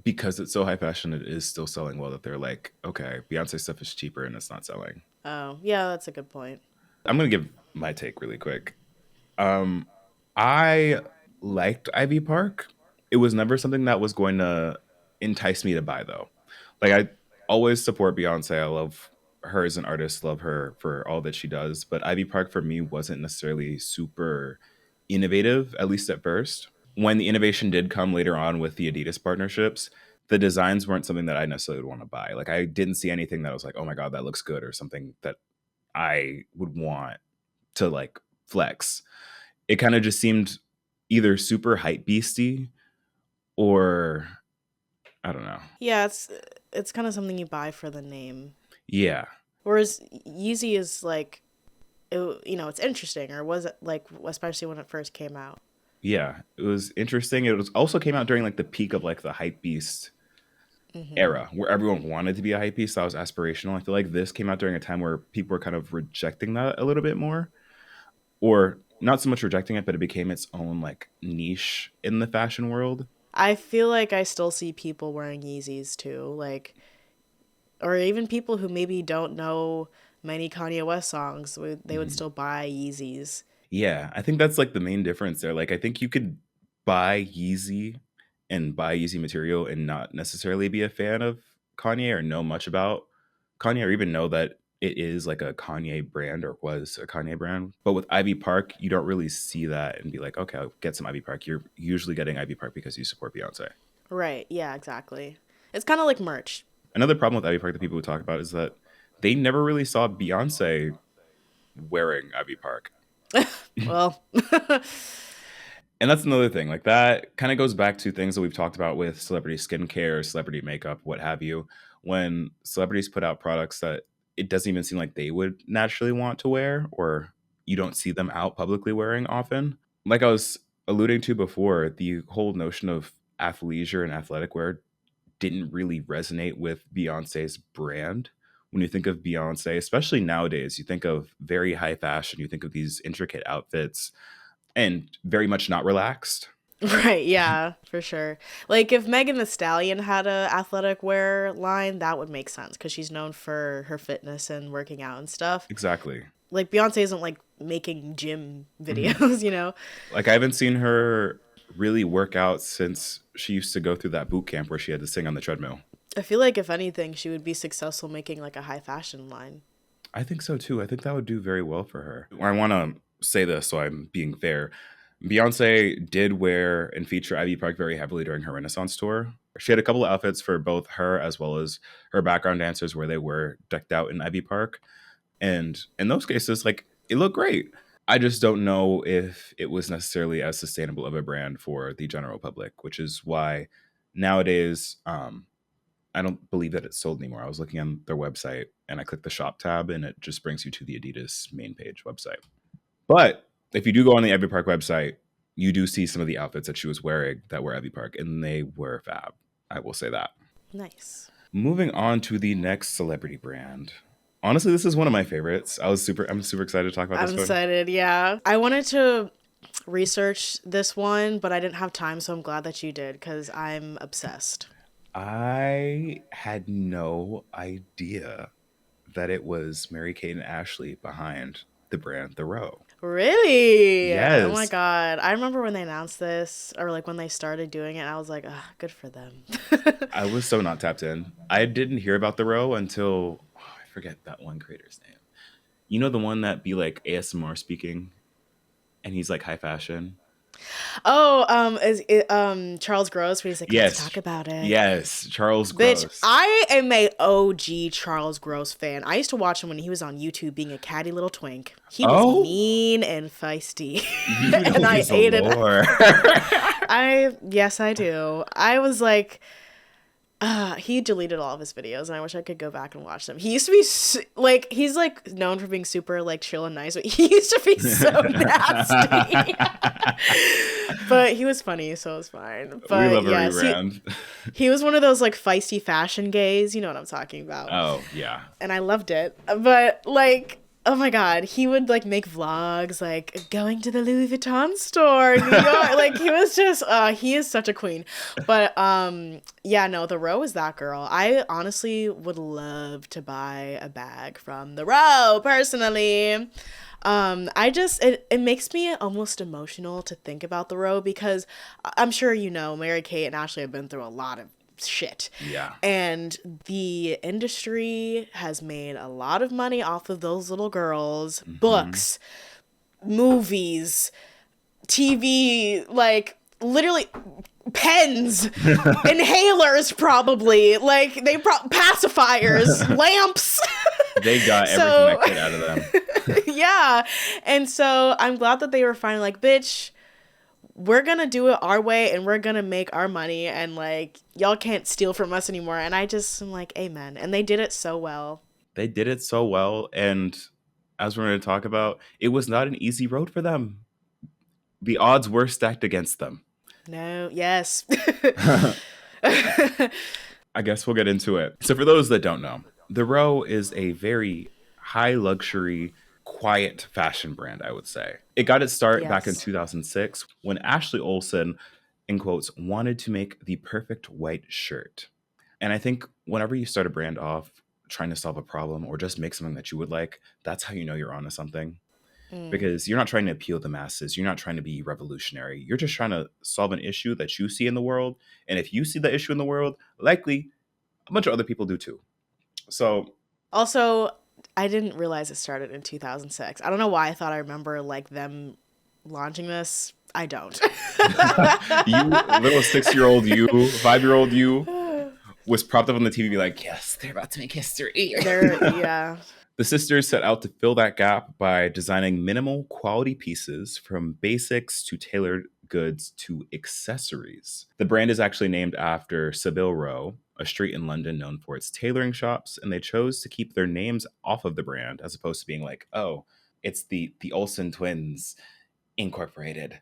because it's so high fashion it is still selling well that they're like, okay, Beyonce stuff is cheaper and it's not selling. oh, yeah, that's a good point. I'm gonna give my take really quick. Um I liked Ivy Park. It was never something that was going to entice me to buy though. Like I always support Beyonce. I love her as an artist, love her for all that she does. But Ivy Park for me wasn't necessarily super innovative, at least at first. When the innovation did come later on with the Adidas partnerships, the designs weren't something that I necessarily would want to buy. Like I didn't see anything that was like, oh my God, that looks good, or something that I would want to like flex. It kind of just seemed either super hype beasty or I don't know. Yeah, it's kind of something you buy for the name. Yeah. Whereas Yeezy is like, it's interesting, or was it like, especially when it first came out? Yeah, it was interesting. It was also came out during like the peak of like the hype beast era where everyone wanted to be a hypebeast. That was aspirational. I feel like this came out during a time where people were kind of rejecting that a little bit more, or not so much rejecting it, but it became its own like niche in the fashion world. I feel like I still see people wearing Yeezys too, like, or even people who maybe don't know many Kanye West songs, they would Mhm. still buy Yeezys. Yeah, I think that's like the main difference there. Like, I think you could buy Yeezy and buy Yeezy material and not necessarily be a fan of Kanye or know much about Kanye or even know that it is like a Kanye brand or was a Kanye brand. But with Ivy Park, you don't really see that and be like, okay, I'll get some Ivy Park. You're usually getting Ivy Park because you support Beyonce. Right, yeah, exactly. It's kind of like merch. Another problem with Ivy Park that people would talk about is that they never really saw Beyonce wearing Ivy Park. Well, And that's another thing. Like that kind of goes back to things that we've talked about with celebrity skincare, celebrity makeup, what have you. When celebrities put out products that it doesn't even seem like they would naturally want to wear, or you don't see them out publicly wearing often. Like I was alluding to before, the whole notion of athleisure and athletic wear didn't really resonate with Beyonce's brand. When you think of Beyonce, especially nowadays, you think of very high fashion, you think of these intricate outfits and very much not relaxed. right, yeah, for sure. Like if Megan the Stallion had a athletic wear line, that would make sense because she's known for her fitness and working out and stuff. Exactly. Like Beyonce isn't like making gym Mhm. videos, you know? Like I haven't seen her really work out since she used to go through that boot camp where she had to sing on the treadmill. I feel like if anything, she would be successful making like a high fashion line. I think so too. I think that would do very well for her. I want to say this so I'm being fair. Beyonce did wear and feature Ivy Park very heavily during her Renaissance tour. She had a couple of outfits for both her as well as her background dancers where they were decked out in Ivy Park. And in those cases, like it looked great. I just don't know if it was necessarily as sustainable of a brand for the general public, which is why nowadays I don't believe that it's sold anymore. I was looking on their website and I clicked the shop tab and it just brings you to the Adidas main page website. But if you do go on the Ivy Park website, you do see some of the outfits that she was wearing that were Ivy Park, and they were fab. I will say that. Nice. Moving on to the next celebrity brand. Honestly, this is one of my favorites. I'm super excited to talk about I'm this one. excited, yeah. I wanted to research this one, but I didn't have time, so I'm glad that you did because I'm obsessed. I had no idea that it was Mary Kate and Ashley behind the brand The Row. Really? Oh my Yes, God. I remember when they announced this or like when they started doing it, I was like, ah, good for them. I was so not tapped in. I didn't hear about The Row until I forget that one creator's name. You know the one that be like ASMR speaking and he's like high fashion? Oh, is it, Charles Gross, where he's like, let's talk Yes. about it. Yes, Charles Bitch, Gross. I am a OG Charles Gross fan. I used to watch him when he was on YouTube being a catty little twink. He was Oh, mean and feisty. you And know I his hated lore. yes, I do. I was like, he deleted all of his videos, and I wish I could go back and watch them. He used to be like, he's like known for being super like chill and nice, but he used to be so nasty. But he was funny, so it was fine. We But love a yes, rebrand. he was one of those like feisty fashion gays. You know what I'm talking about. Oh, yeah. And I loved it. But like, oh my God, he would like make vlogs like going to the Louis Vuitton store in New York. Like he was just, he is such a queen. But yeah, no, the Row is that girl. I honestly would love to buy a bag from the Row personally. I just it makes me almost emotional to think about the Row because I'm sure you know Mary Kate and Ashley have been through a lot of shit. Yeah. And the industry has made a lot of money off of those little girls, Hmm. books, movies, TV, like literally pens, inhalers probably, like pacifiers, lamps. They got everything So that could out of them. yeah. And so I'm glad that they were finally like, bitch, we're gonna do it our way and we're gonna make our money and like y'all can't steal from us anymore. And I just am like, amen. And they did it so well. They did it so well. And as we're going to talk about, it was not an easy road for them. The odds were stacked against them. No, yes. I I guess we'll get into it. So, for those that don't know, the Row is a very high luxury, quiet fashion brand, I would say. It got its start back in Yes. 2006 when Ashley Olsen, in quotes, wanted to make the perfect white shirt. And I think whenever you start a brand off trying to solve a problem or just make something that you would like, that's how you know you're onto something. Mm. Because you're not trying to appeal to the masses. You're not trying to be revolutionary. You're just trying to solve an issue that you see in the world. And if you see the issue in the world, likely a bunch of other people do too. So Also, I didn't realize it started in 2006. I don't know why I thought I remember like them launching this. I don't. you, little 6-year old you, 5-year old you, was propped up on the TV like, yes, they're about to make history. They're yeah. The sisters set out to fill that gap by designing minimal quality pieces from basics to tailored goods to accessories. The brand is actually named after Savile Row, a street in London known for its tailoring shops, and they chose to keep their names off of the brand as opposed to being like, oh, it's the Olsen twins incorporated.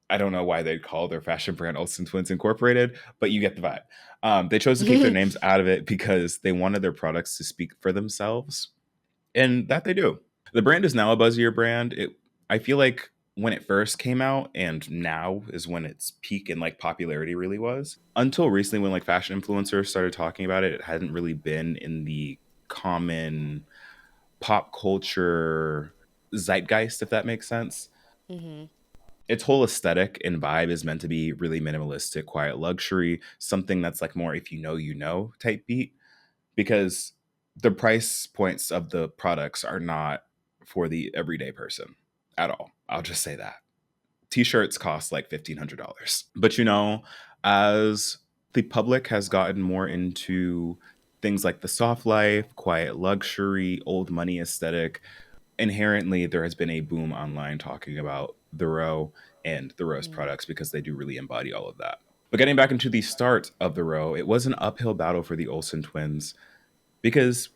I don't know why they'd call their fashion brand Olsen Twins Incorporated, but you get the vibe. They chose to keep their names out of it because they wanted their products to speak for themselves, and that they do. The brand is now a buzzier brand. I feel like when it first came out and now is when its peak in like popularity really was. Until recently when like fashion influencers started talking about it, it hadn't really been in the common pop culture zeitgeist, if that makes sense. Hmm. Its whole aesthetic and vibe is meant to be really minimalistic, quiet luxury, something that's like more if you know you know type beat, because the price points of the products are not for the everyday person at all. I'll just say that. T-shirts cost like $1,500. But as the public has gotten more into things like the soft life, quiet luxury, old money aesthetic, inherently there has been a boom online talking about the Row and the Row's Mm. products because they do really embody all of that. But getting back into the start of the Row, it was an uphill battle for the Olsen twins because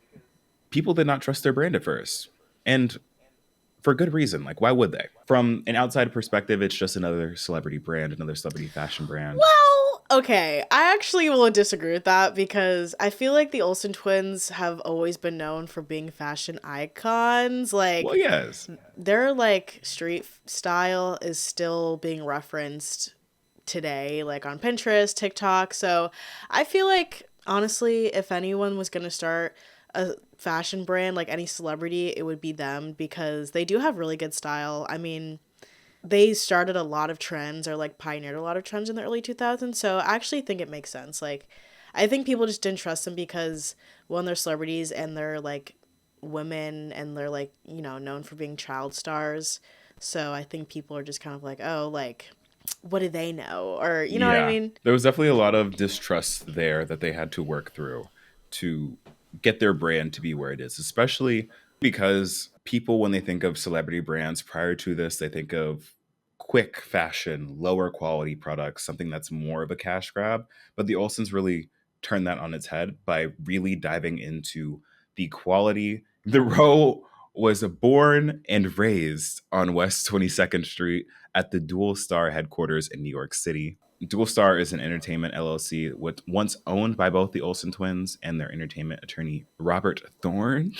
people did not trust their brand at first. And for good reason. Like, why would they? From an outside perspective, it's just another celebrity brand, another celebrity fashion brand. Well, okay. I actually will disagree with that because I feel like the Olsen twins have always been known for being fashion icons. Well, Like, yes. their like street style is still being referenced today, like on Pinterest, TikTok. So I feel like honestly, if anyone was gonna start a fashion brand, like any celebrity, it would be them because they do have really good style. I mean, they started a lot of trends or like pioneered a lot of trends in the early 2000s. So I actually think it makes sense. Like, I think people just didn't trust them because one, they're celebrities and they're like women and they're like, known for being child stars. So I think people are just kind of like, oh, like, what do they know? Or, you know what I Yeah. mean? There was definitely a lot of distrust there that they had to work through to get their brand to be where it is, especially because people, when they think of celebrity brands prior to this, they think of quick fashion, lower quality products, something that's more of a cash grab. But the Olsens really turned that on its head by really diving into the quality. The Row was born and raised on West 22nd Street at the Dual Star headquarters in New York City. Dual Star is an entertainment LLC once owned by both the Olsen twins and their entertainment attorney, Robert Thorne.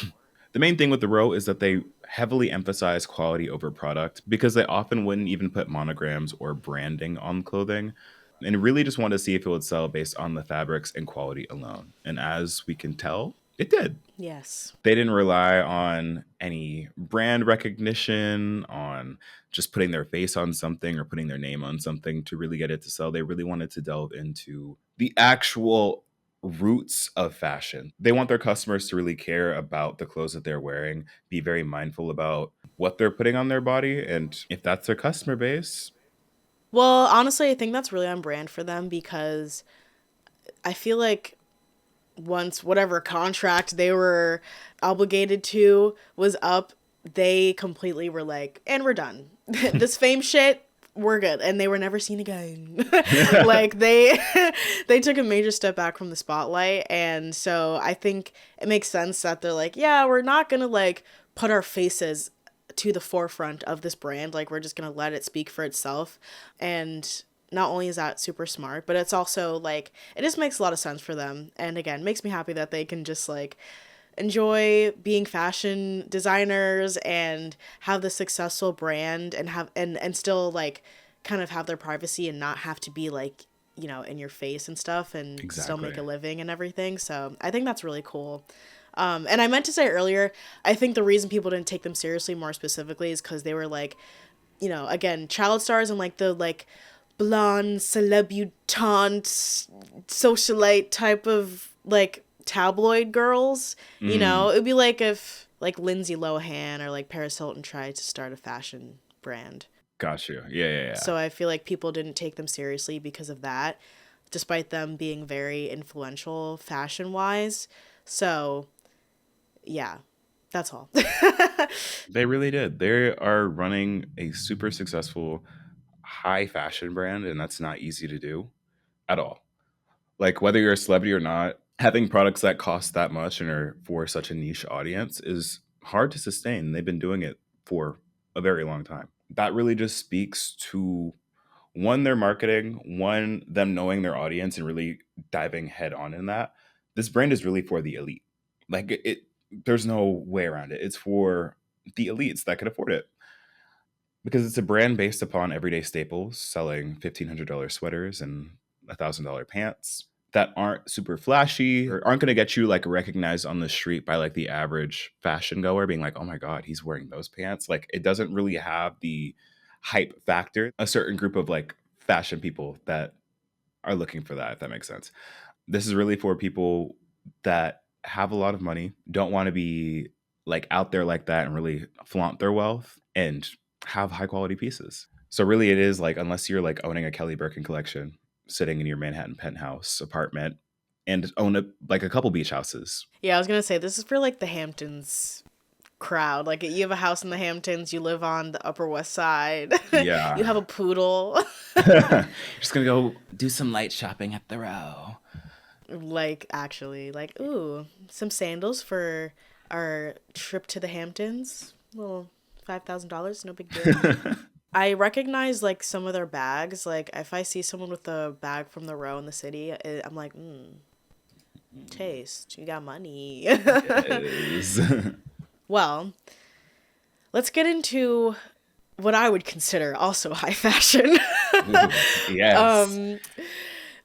The main thing with the Row is that they heavily emphasize quality over product because they often wouldn't even put monograms or branding on clothing and really just wanted to see if it would sell based on the fabrics and quality alone. And as we can tell, it did. Yes. They didn't rely on any brand recognition, on just putting their face on something or putting their name on something to really get it to sell. They really wanted to delve into the actual roots of fashion. They want their customers to really care about the clothes that they're wearing, be very mindful about what they're putting on their body. And if that's their customer base, Well, honestly, I think that's really on brand for them because I feel like once whatever contract they were obligated to was up, they completely were like, and we're done. This fame shit, we're good. And they were never seen again. Like they took a major step back from the spotlight. And so I think it makes sense that they're like, yeah, we're not gonna like put our faces to the forefront of this brand. Like we're just gonna let it speak for itself. And not only is that super smart, but it's also like it just makes a lot of sense for them. And again, makes me happy that they can just like enjoy being fashion designers and have the successful brand and have and still like kind of have their privacy and not have to be like, you know, in your face and stuff and still make Exactly. a living and everything. So I think that's really cool. And I meant to say earlier, I think the reason people didn't take them seriously more specifically is because they were like, you know, again, child stars and like the like blonde celebutante socialite type of like tabloid girls. You Mm, know, it'd be like if like Lindsay Lohan or like Paris Hilton tried to start a fashion brand. got you. Yeah, yeah, yeah. So I feel like people didn't take them seriously because of that, despite them being very influential fashion wise. So yeah, that's all. They really did. They are running a super successful high fashion brand, and that's not easy to do at all. Like whether you're a celebrity or not, having products that cost that much and are for such a niche audience is hard to sustain. They've been doing it for a very long time. That really just speaks to one, their marketing, one, them knowing their audience and really diving head on in that. This brand is really for the elite. Like there's no way around it. It's for the elites that can afford it because it's a brand based upon everyday staples, selling $1,500 sweaters and $1,000 pants that aren't super flashy or aren't going to get you like recognized on the street by like the average fashion goer being like, oh my God, he's wearing those pants. Like it doesn't really have the hype factor. A certain group of like fashion people that are looking for that, if that makes sense. This is really for people that have a lot of money, don't want to be like out there like that and really flaunt their wealth and have high quality pieces. So really it is like unless you're like owning a Kelly Birkin collection, sitting in your Manhattan penthouse apartment and own like a couple beach houses. Yeah, I was gonna say this is for like the Hamptons crowd. Like you have a house in the Hamptons, you live on the Upper West Side, you Yeah. have a poodle. Just gonna go do some light shopping at the row. Like actually, like ooh, some sandals for our trip to the Hamptons. Little $5,000, no big deal. I recognize like some of their bags. Like if I see someone with a bag from the row in the city, I'm like, taste. You got money. Yes. Well, let's get into what I would consider also high fashion. Yes. um,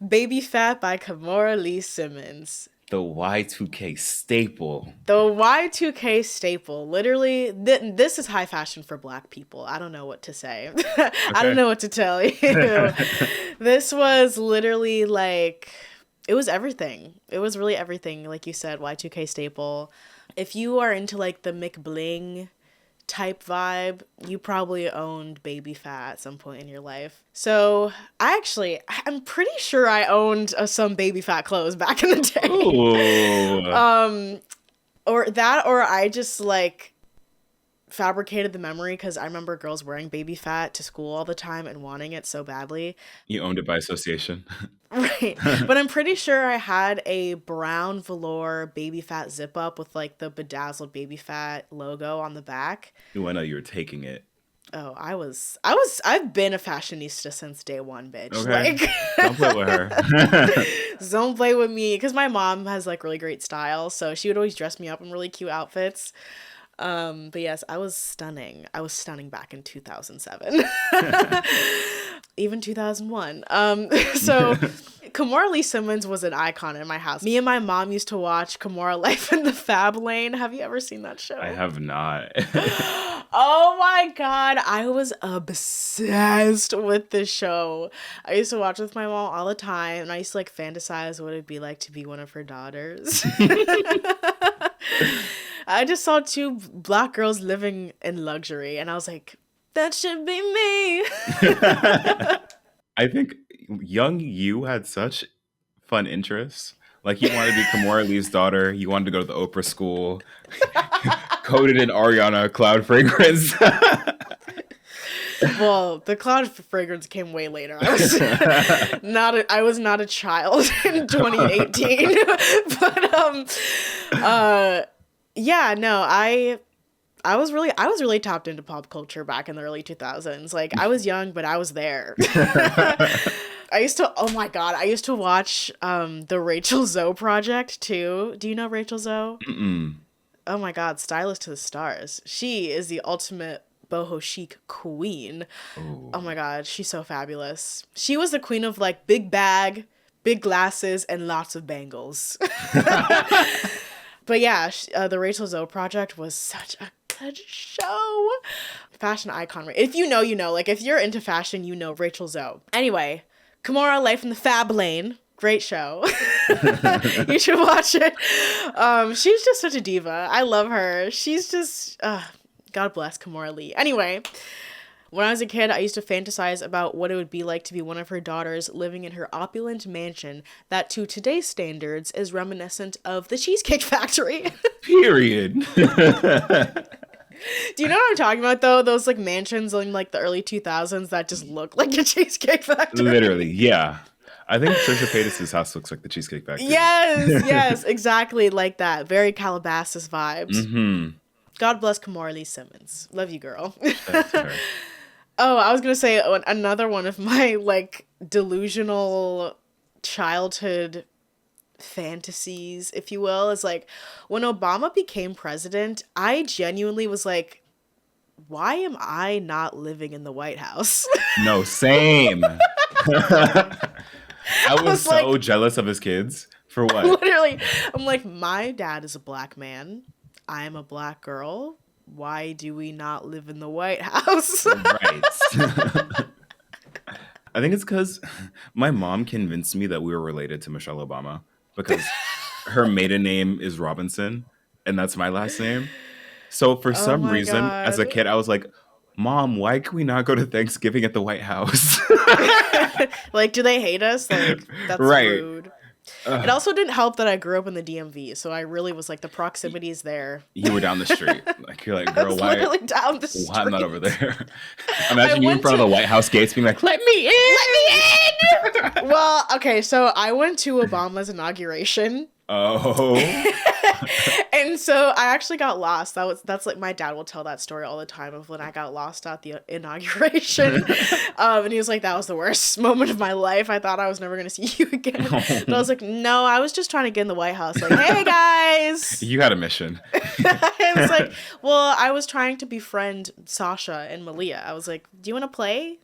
Baby Fat by Kimora Lee Simmons. The Y2K staple. The Y2K staple. Literally, this is high fashion for black people. I don't know what to say. I don't Okay. know what to tell you. This was literally like, it was everything. It was really everything. Like you said, Y2K staple. If you are into like the McBling type vibe, you probably owned Baby Fat at some point in your life. So I'm pretty sure I owned some Baby Fat clothes back in the day. Ooh. Or that, or I just like fabricated the memory because I remember girls wearing Baby Fat to school all the time and wanting it so badly. You owned it by association. Right. But I'm pretty sure I had a brown velour Baby Fat zip up with like the bedazzled Baby Fat logo on the back. Ooh, I know you were taking it. Oh, I've been a fashionista since day one, bitch. Okay. Like, Don't play with her. don't play with me. Because my mom has like really great style. So she would always dress me up in really cute outfits. But yes, I was stunning. I was stunning back in 2007. Even 2001. So Kimora Lee Simmons was an icon in my house. Me and my mom used to watch Kimora Life in the Fab Lane. Have you ever seen that show? I have not. Oh my god, I was obsessed with this show. I used to watch with my mom all the time, and I used to like fantasize what it'd be like to be one of her daughters. I just saw two black girls living in luxury, and I was like, that should be me. I think young you had such fun interests. Like you wanted to be Kimora Lee's daughter. You wanted to go to the Oprah school. Coated in Ariana cloud fragrance. Well, the cloud fragrance came way later. I was not a child in 2018. But yeah, no, I was really tapped into pop culture back in the early 2000s. Like I was young, but I was there. Oh my God, I used to watch the Rachel Zoe project too. Do you know Rachel Zoe? Mm-mm. Oh my God, stylist to the stars. She is the ultimate boho chic queen. Oh Oh. my God, she's so fabulous. She was the queen of like big bag, big glasses, and lots of bangles. But yeah, the Rachel Zoe project was such a good show. Fashion icon. If you know, you know. Like if you're into fashion, you know Rachel Zoe. Anyway, Kimura Life in the Fab Lane. Great show. You should watch it. She's just such a diva. I love her. She's just, God bless Kimura Lee. Anyway, when I was a kid, I used to fantasize about what it would be like to be one of her daughters living in her opulent mansion that, to today's standards, is reminiscent of the Cheesecake Factory. Period. Do you know what I'm talking about, though? Those, like, mansions in, like, the early 2000s that just look like a Cheesecake Factory. Literally, yeah. I think Trisha Paytas' house looks like the Cheesecake Factory. Yes, exactly like that. Very Calabasas vibes. Mm-hmm. God bless Kimora Lee Simmons. Love you, girl. That's her. Oh, I was going to say another one of my, like, delusional childhood fantasies, if you will, is, like, when Obama became president, I genuinely was like, why am I not living in the White House? No, same. I was so like, jealous of his kids. For what? literally, I'm like, my dad is a black man. I'm a black girl. Why do we not live in the White House? Right. I think it's because my mom convinced me that we were related to Michelle Obama because her maiden name is Robinson, and that's my last name. So for Oh some my reason, as a God. kid, I was like, Mom, why can we not go to Thanksgiving at the White House? Like, do they hate us? Like, that's Right. rude. It also didn't help that I grew up in the DMV, so I really was like, the proximity is there. You were down the street. Like, you're like, I girl, was why? literally down the street. Why I'm not over there? Imagine you in went front to- of the White House gates being like, let me in! Well, okay, so I went to Obama's inauguration. Oh. And so I actually got lost. That's like my dad will tell that story all the time of when I got lost at the inauguration. And he was like, that was the worst moment of my life. I thought I was never gonna see you again. But I was like, no, I was just trying to get in the White House. Like, hey guys. You had a mission. I was like, well, I was trying to befriend Sasha and Malia. I was like, do you want to play?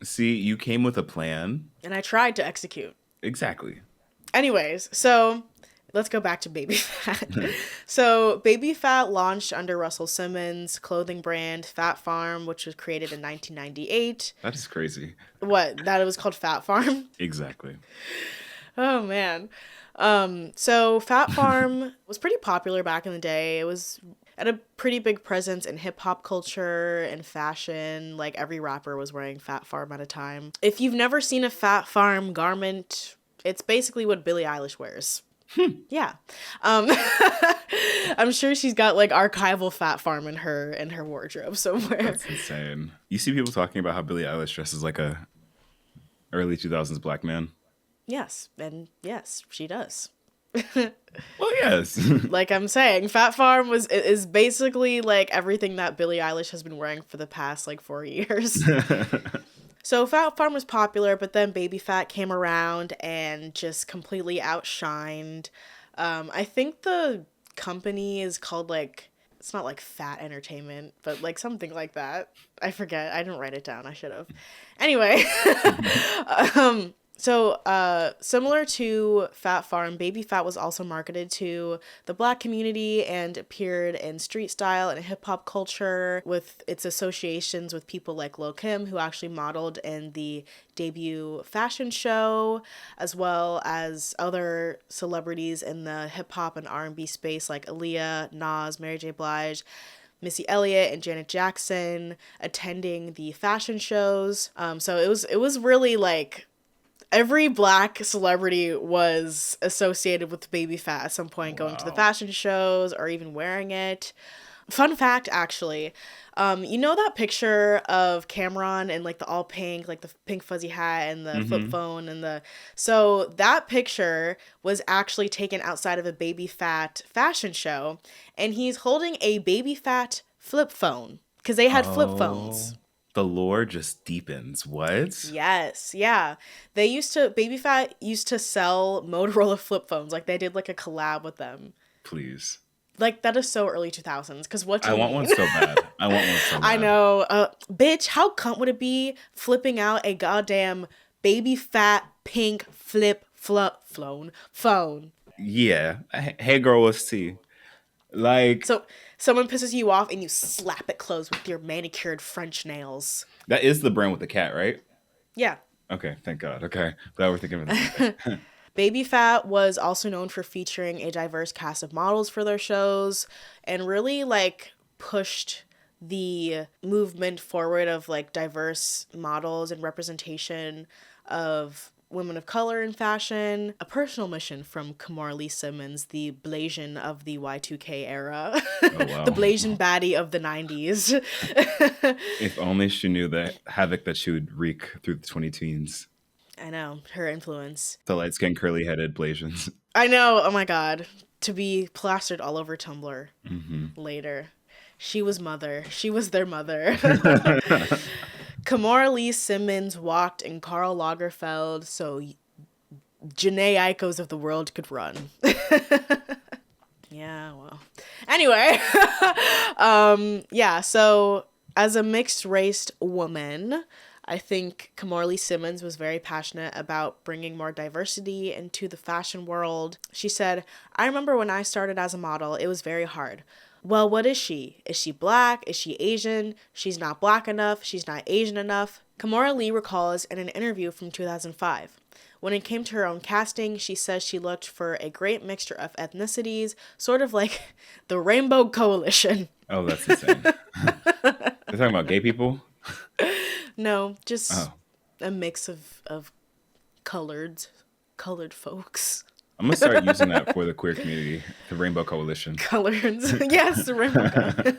See, you came with a plan. And I tried to execute. Exactly. Anyways, so let's go back to Baby Fat. So Baby Fat launched under Russell Simmons' clothing brand Fat Farm, which was created in 1998. That is crazy. What? That it was called Fat Farm? Exactly. Oh, man. So Fat Farm was pretty popular back in the day. It was had a pretty big presence in hip hop culture and fashion. Like every rapper was wearing Fat Farm at a time. If you've never seen a Fat Farm garment, it's basically what Billie Eilish wears. Yeah. I'm sure she's got like archival Fat Farm in her wardrobe somewhere. That's insane. You see people talking about how Billie Eilish dresses like a early 2000s black man. Yes, and yes, she does. Well, yes. Like I'm saying, Fat Farm is basically like everything that Billie Eilish has been wearing for the past like 4 years. So Fat Farm was popular, but then Baby Fat came around and just completely outshined. I think the company is called like, it's not like Fat Entertainment, but like something like that. I forget. I didn't write it down. I should have. Anyway. So, similar to Fat Farm, Baby Fat was also marketed to the black community and appeared in street style and hip hop culture with its associations with people like Lil Kim, who actually modeled in the debut fashion show, as well as other celebrities in the hip hop and R&B space like Aaliyah, Nas, Mary J. Blige, Missy Elliott, and Janet Jackson attending the fashion shows. So it was really like every black celebrity was associated with Baby Fat at some point, going to the fashion shows or even wearing it. Fun fact, actually, you know that picture of Cameron and like the all pink, like the pink fuzzy hat and the flip Mm-hmm. phone and so that picture was actually taken outside of a baby fat fashion show, and he's holding a baby fat flip phone because they had flip phones. Oh, the lore just deepens. What? Yes, yeah. Baby Fat used to sell Motorola flip phones. Like they did like a collab with them. Please. Like that is so early 2000s. Cause what do I you want mean? one so bad. I want one so I bad. know. Bitch, how cunt would it be flipping out a goddamn baby fat pink phone? Yeah. Hey, girl, what's tea? Like, So someone pisses you off and you slap it closed with your manicured French nails. that is the brand with the cat, right? Yeah. Okay, thank God. Okay. Glad we're thinking of the same thing. Baby Fat was also known for featuring a diverse cast of models for their shows and really like pushed the movement forward of like diverse models and representation of women of color in fashion. A personal mission from Kamora Lee Simmons, the Blasian of the Y2K era, Oh, the wow. Blasian baddie of the 90s. If only she knew the havoc that she would wreak through the 20 teens. I know, her influence. The light skinned, curly headed Blasians. I know, oh my god. To be plastered all over Tumblr Hmm. later. She was mother. She was their mother. Kamora Lee Simmons walked in Karl Lagerfeld so Janae Eikos of the world could run. Yeah, well. Anyway, yeah, so as a mixed race woman, I think Kamora Lee Simmons was very passionate about bringing more diversity into the fashion world. She said, I remember when I started as a model, it was very hard. Well, what is she? Is she black? Is she Asian? She's not black enough. She's not Asian enough. Kamora Lee recalls in an interview from 2005. When it came to her own casting, she says she looked for a great mixture of ethnicities, sort of like the Rainbow Coalition. Oh, that's insane. They're talking about gay people? No, just Oh. a mix of colored folks. I'm going to start using that for the queer community, the Rainbow Coalition. Coloreds. Yes, the Rainbow Coalition.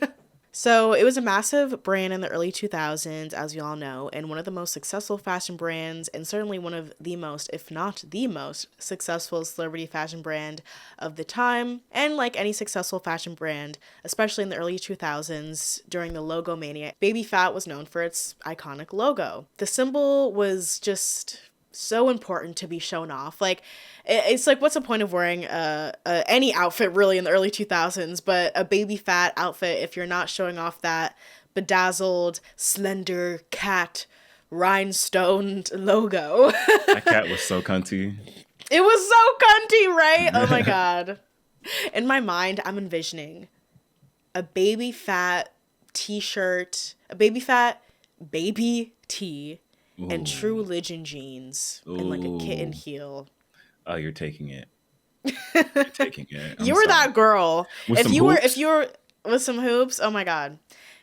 So it was a massive brand in the early 2000s, as you all know, and one of the most successful fashion brands, and certainly one of the most, if not the most, successful celebrity fashion brand of the time. And like any successful fashion brand, especially in the early 2000s, during the logo mania, Baby Fat was known for its iconic logo. The symbol was just so important to be shown off. Like, it's like, what's the point of wearing any outfit really in the early 2000s, but a Baby Fat outfit if you're not showing off that bedazzled, slender cat rhinestone logo. That cat was so cunty. It was so cunty, right? Oh my god. In my mind, I'm envisioning a Baby Fat t-shirt, a Baby Fat baby tee, and True Ooh. Religion jeans and like a kitten heel. Oh, you're taking it. You're taking it. I'm You were sorry. that girl. With If some you were hoops? with some hoops, oh my god.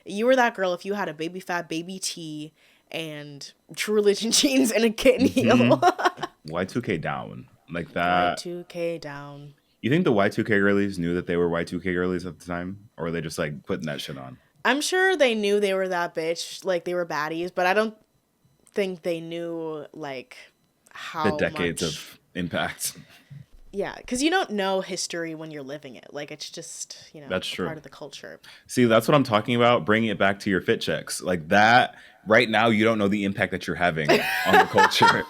You were that girl if you had a Baby Fat baby tee and True Religion jeans and a kitten heel. Y2K down. Like that. Y2K down. You think the Y2K girlies knew that they were Y2K girlies at the time? Or were they just like putting that shit on? I'm sure they knew they were that bitch, like they were baddies, but I don't think they knew like The how decades much. of impact. Yeah, because you don't know history when you're living it. Like it's just That's a true. part of the culture. See, that's what I'm talking about. Bringing it back to your fit checks. Like that, right now, you don't know the impact that you're having on the culture.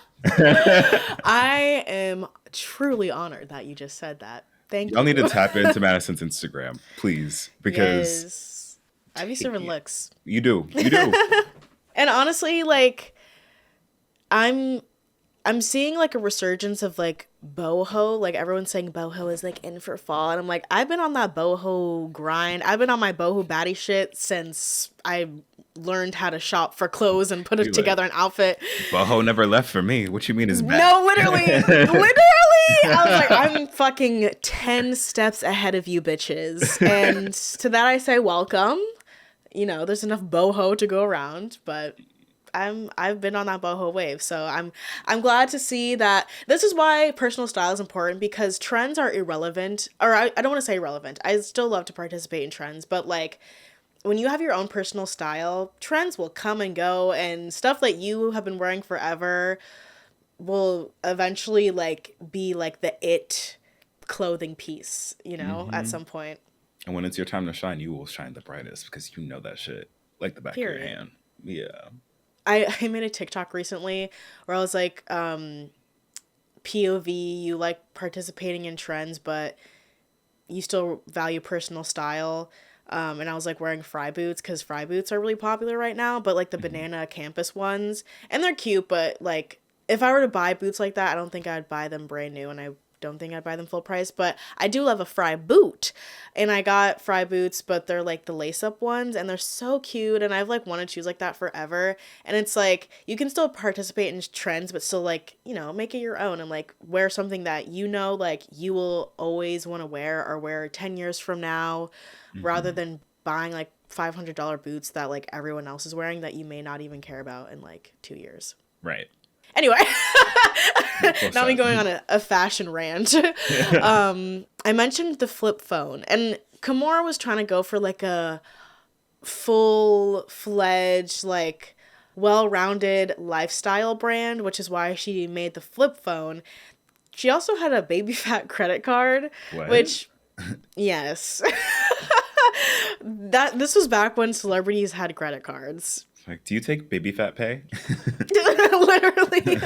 I am truly honored that you just said that. Thank Y'all you. need to tap into Madisyn's Instagram, please. Because Yes. I be serving looks. you do. You do. And honestly, like I'm seeing like a resurgence of like boho. Like everyone's saying boho is like in for fall. And I'm like, I've been on that boho grind. I've been on my boho baddie shit since I learned how to shop for clothes and put You together an outfit. Boho never left for me. What you mean is bad? No, literally. Literally. I was like, I'm fucking 10 steps ahead of you bitches. And to that I say welcome. There's enough boho to go around, but I've been on that boho wave. So I'm glad to see that. This is why personal style is important, because trends are irrelevant, or I don't want to say irrelevant. I still love to participate in trends, but like when you have your own personal style, trends will come and go, and stuff that you have been wearing forever will eventually like be like the it clothing piece, at Hmm. some point. And when it's your time to shine, you will shine the brightest because you know that shit like the back of your Period. hand. Yeah. I made a TikTok recently where I was like, POV, you like participating in trends, but you still value personal style. And I was like wearing fry boots because fry boots are really popular right now, but like the Hmm. banana campus ones, and they're cute, but like if I were to buy boots like that, I don't think I'd buy them brand new, and I don't think I'd buy them full price, but I do love a fry boot. And I got fry boots, but they're like the lace up ones, and they're so cute, and I've like wanted shoes like that forever. And it's like you can still participate in trends, but still like, make it your own, and like wear something that like you will always want to wear, or wear 10 years from now, rather Hmm. than buying like $500 boots that like everyone else is wearing that you may not even care about in like 2 years. Right. Anyway, Well now me said. going on a fashion rant. I mentioned the flip phone, and Kimura was trying to go for like a full fledged, like well rounded lifestyle brand, which is why she made the flip phone. She also had a baby fat credit card, What? which, yes. That this was back when celebrities had credit cards. Like, do you take baby fat pay? Literally.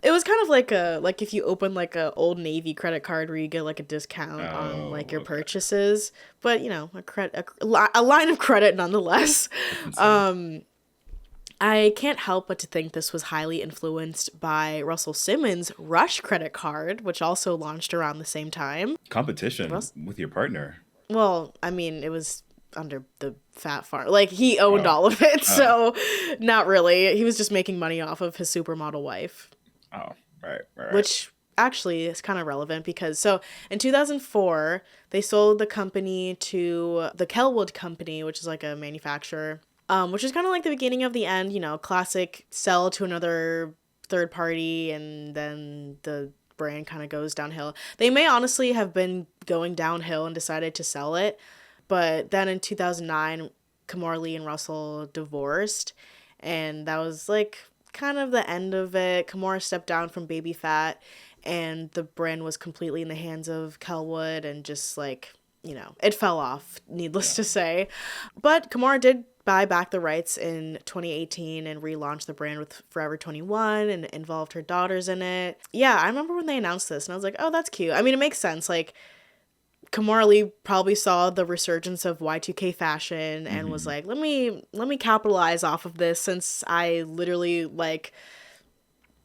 It was kind of like if you open like a Old Navy credit card where you get like a discount on like Oh, your okay. purchases, but a line of credit nonetheless. That's insane. I can't help but to think this was highly influenced by Russell Simmons' Rush credit card, which also launched around the same time. Competition Russ with your partner. Well, I mean, it was under the Fat Farm. Like, he owned Oh, all of it, oh, so not really. He was just making money off of his supermodel wife, oh. Right, right, right. which actually is kind of relevant because so in 2004, they sold the company to the Kellwood Company, which is like a manufacturer, which is kind of like the beginning of the end, classic sell to another third party, and then the brand kind of goes downhill. They may honestly have been going downhill and decided to sell it, but then in 2009, Kamar Lee and Russell divorced, and that was like kind of the end of it. Kamora stepped down from Baby Fat, and the brand was completely in the hands of Kelwood, and just like, it fell off, needless Yeah. to say. But Kamora did buy back the rights in 2018 and relaunched the brand with Forever 21 and involved her daughters in it. Yeah, I remember when they announced this and I was like, oh, that's cute. I mean, it makes sense. Like, Kamora Lee probably saw the resurgence of Y2K fashion and was Hmm. like, let me capitalize off of this, since I literally like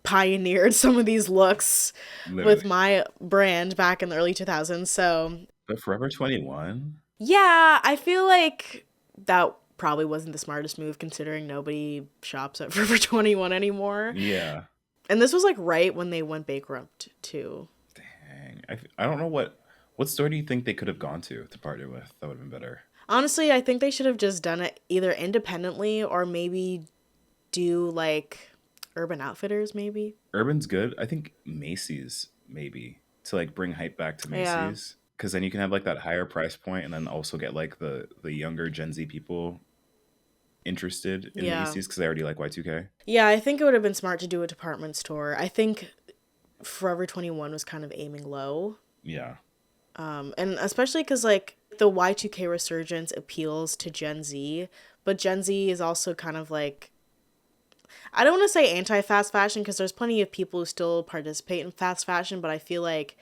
pioneered some of these looks with Literally. my brand back in the early 2000s. So, But Forever 21? yeah, I feel like that probably wasn't the smartest move, considering nobody shops at Forever 21 anymore. Yeah. And this was like right when they went bankrupt too. Dang. I don't know what store do you think they could have gone to partner with? That would have been better. Honestly, I think they should have just done it either independently or maybe do like Urban Outfitters, maybe. Urban's good. I think Macy's maybe to like bring hype back to Yeah. Macy's because then you can have like that higher price point and then also get like the younger Gen Z people interested in Yeah. Macy's because they already like Y2K. Yeah, I think it would have been smart to do a department store. I think Forever 21 was kind of aiming low. Yeah. And especially because, like, the Y2K resurgence appeals to Gen Z, but Gen Z is also kind of like, I don't want to say anti fast fashion because there's plenty of people who still participate in fast fashion, but I feel like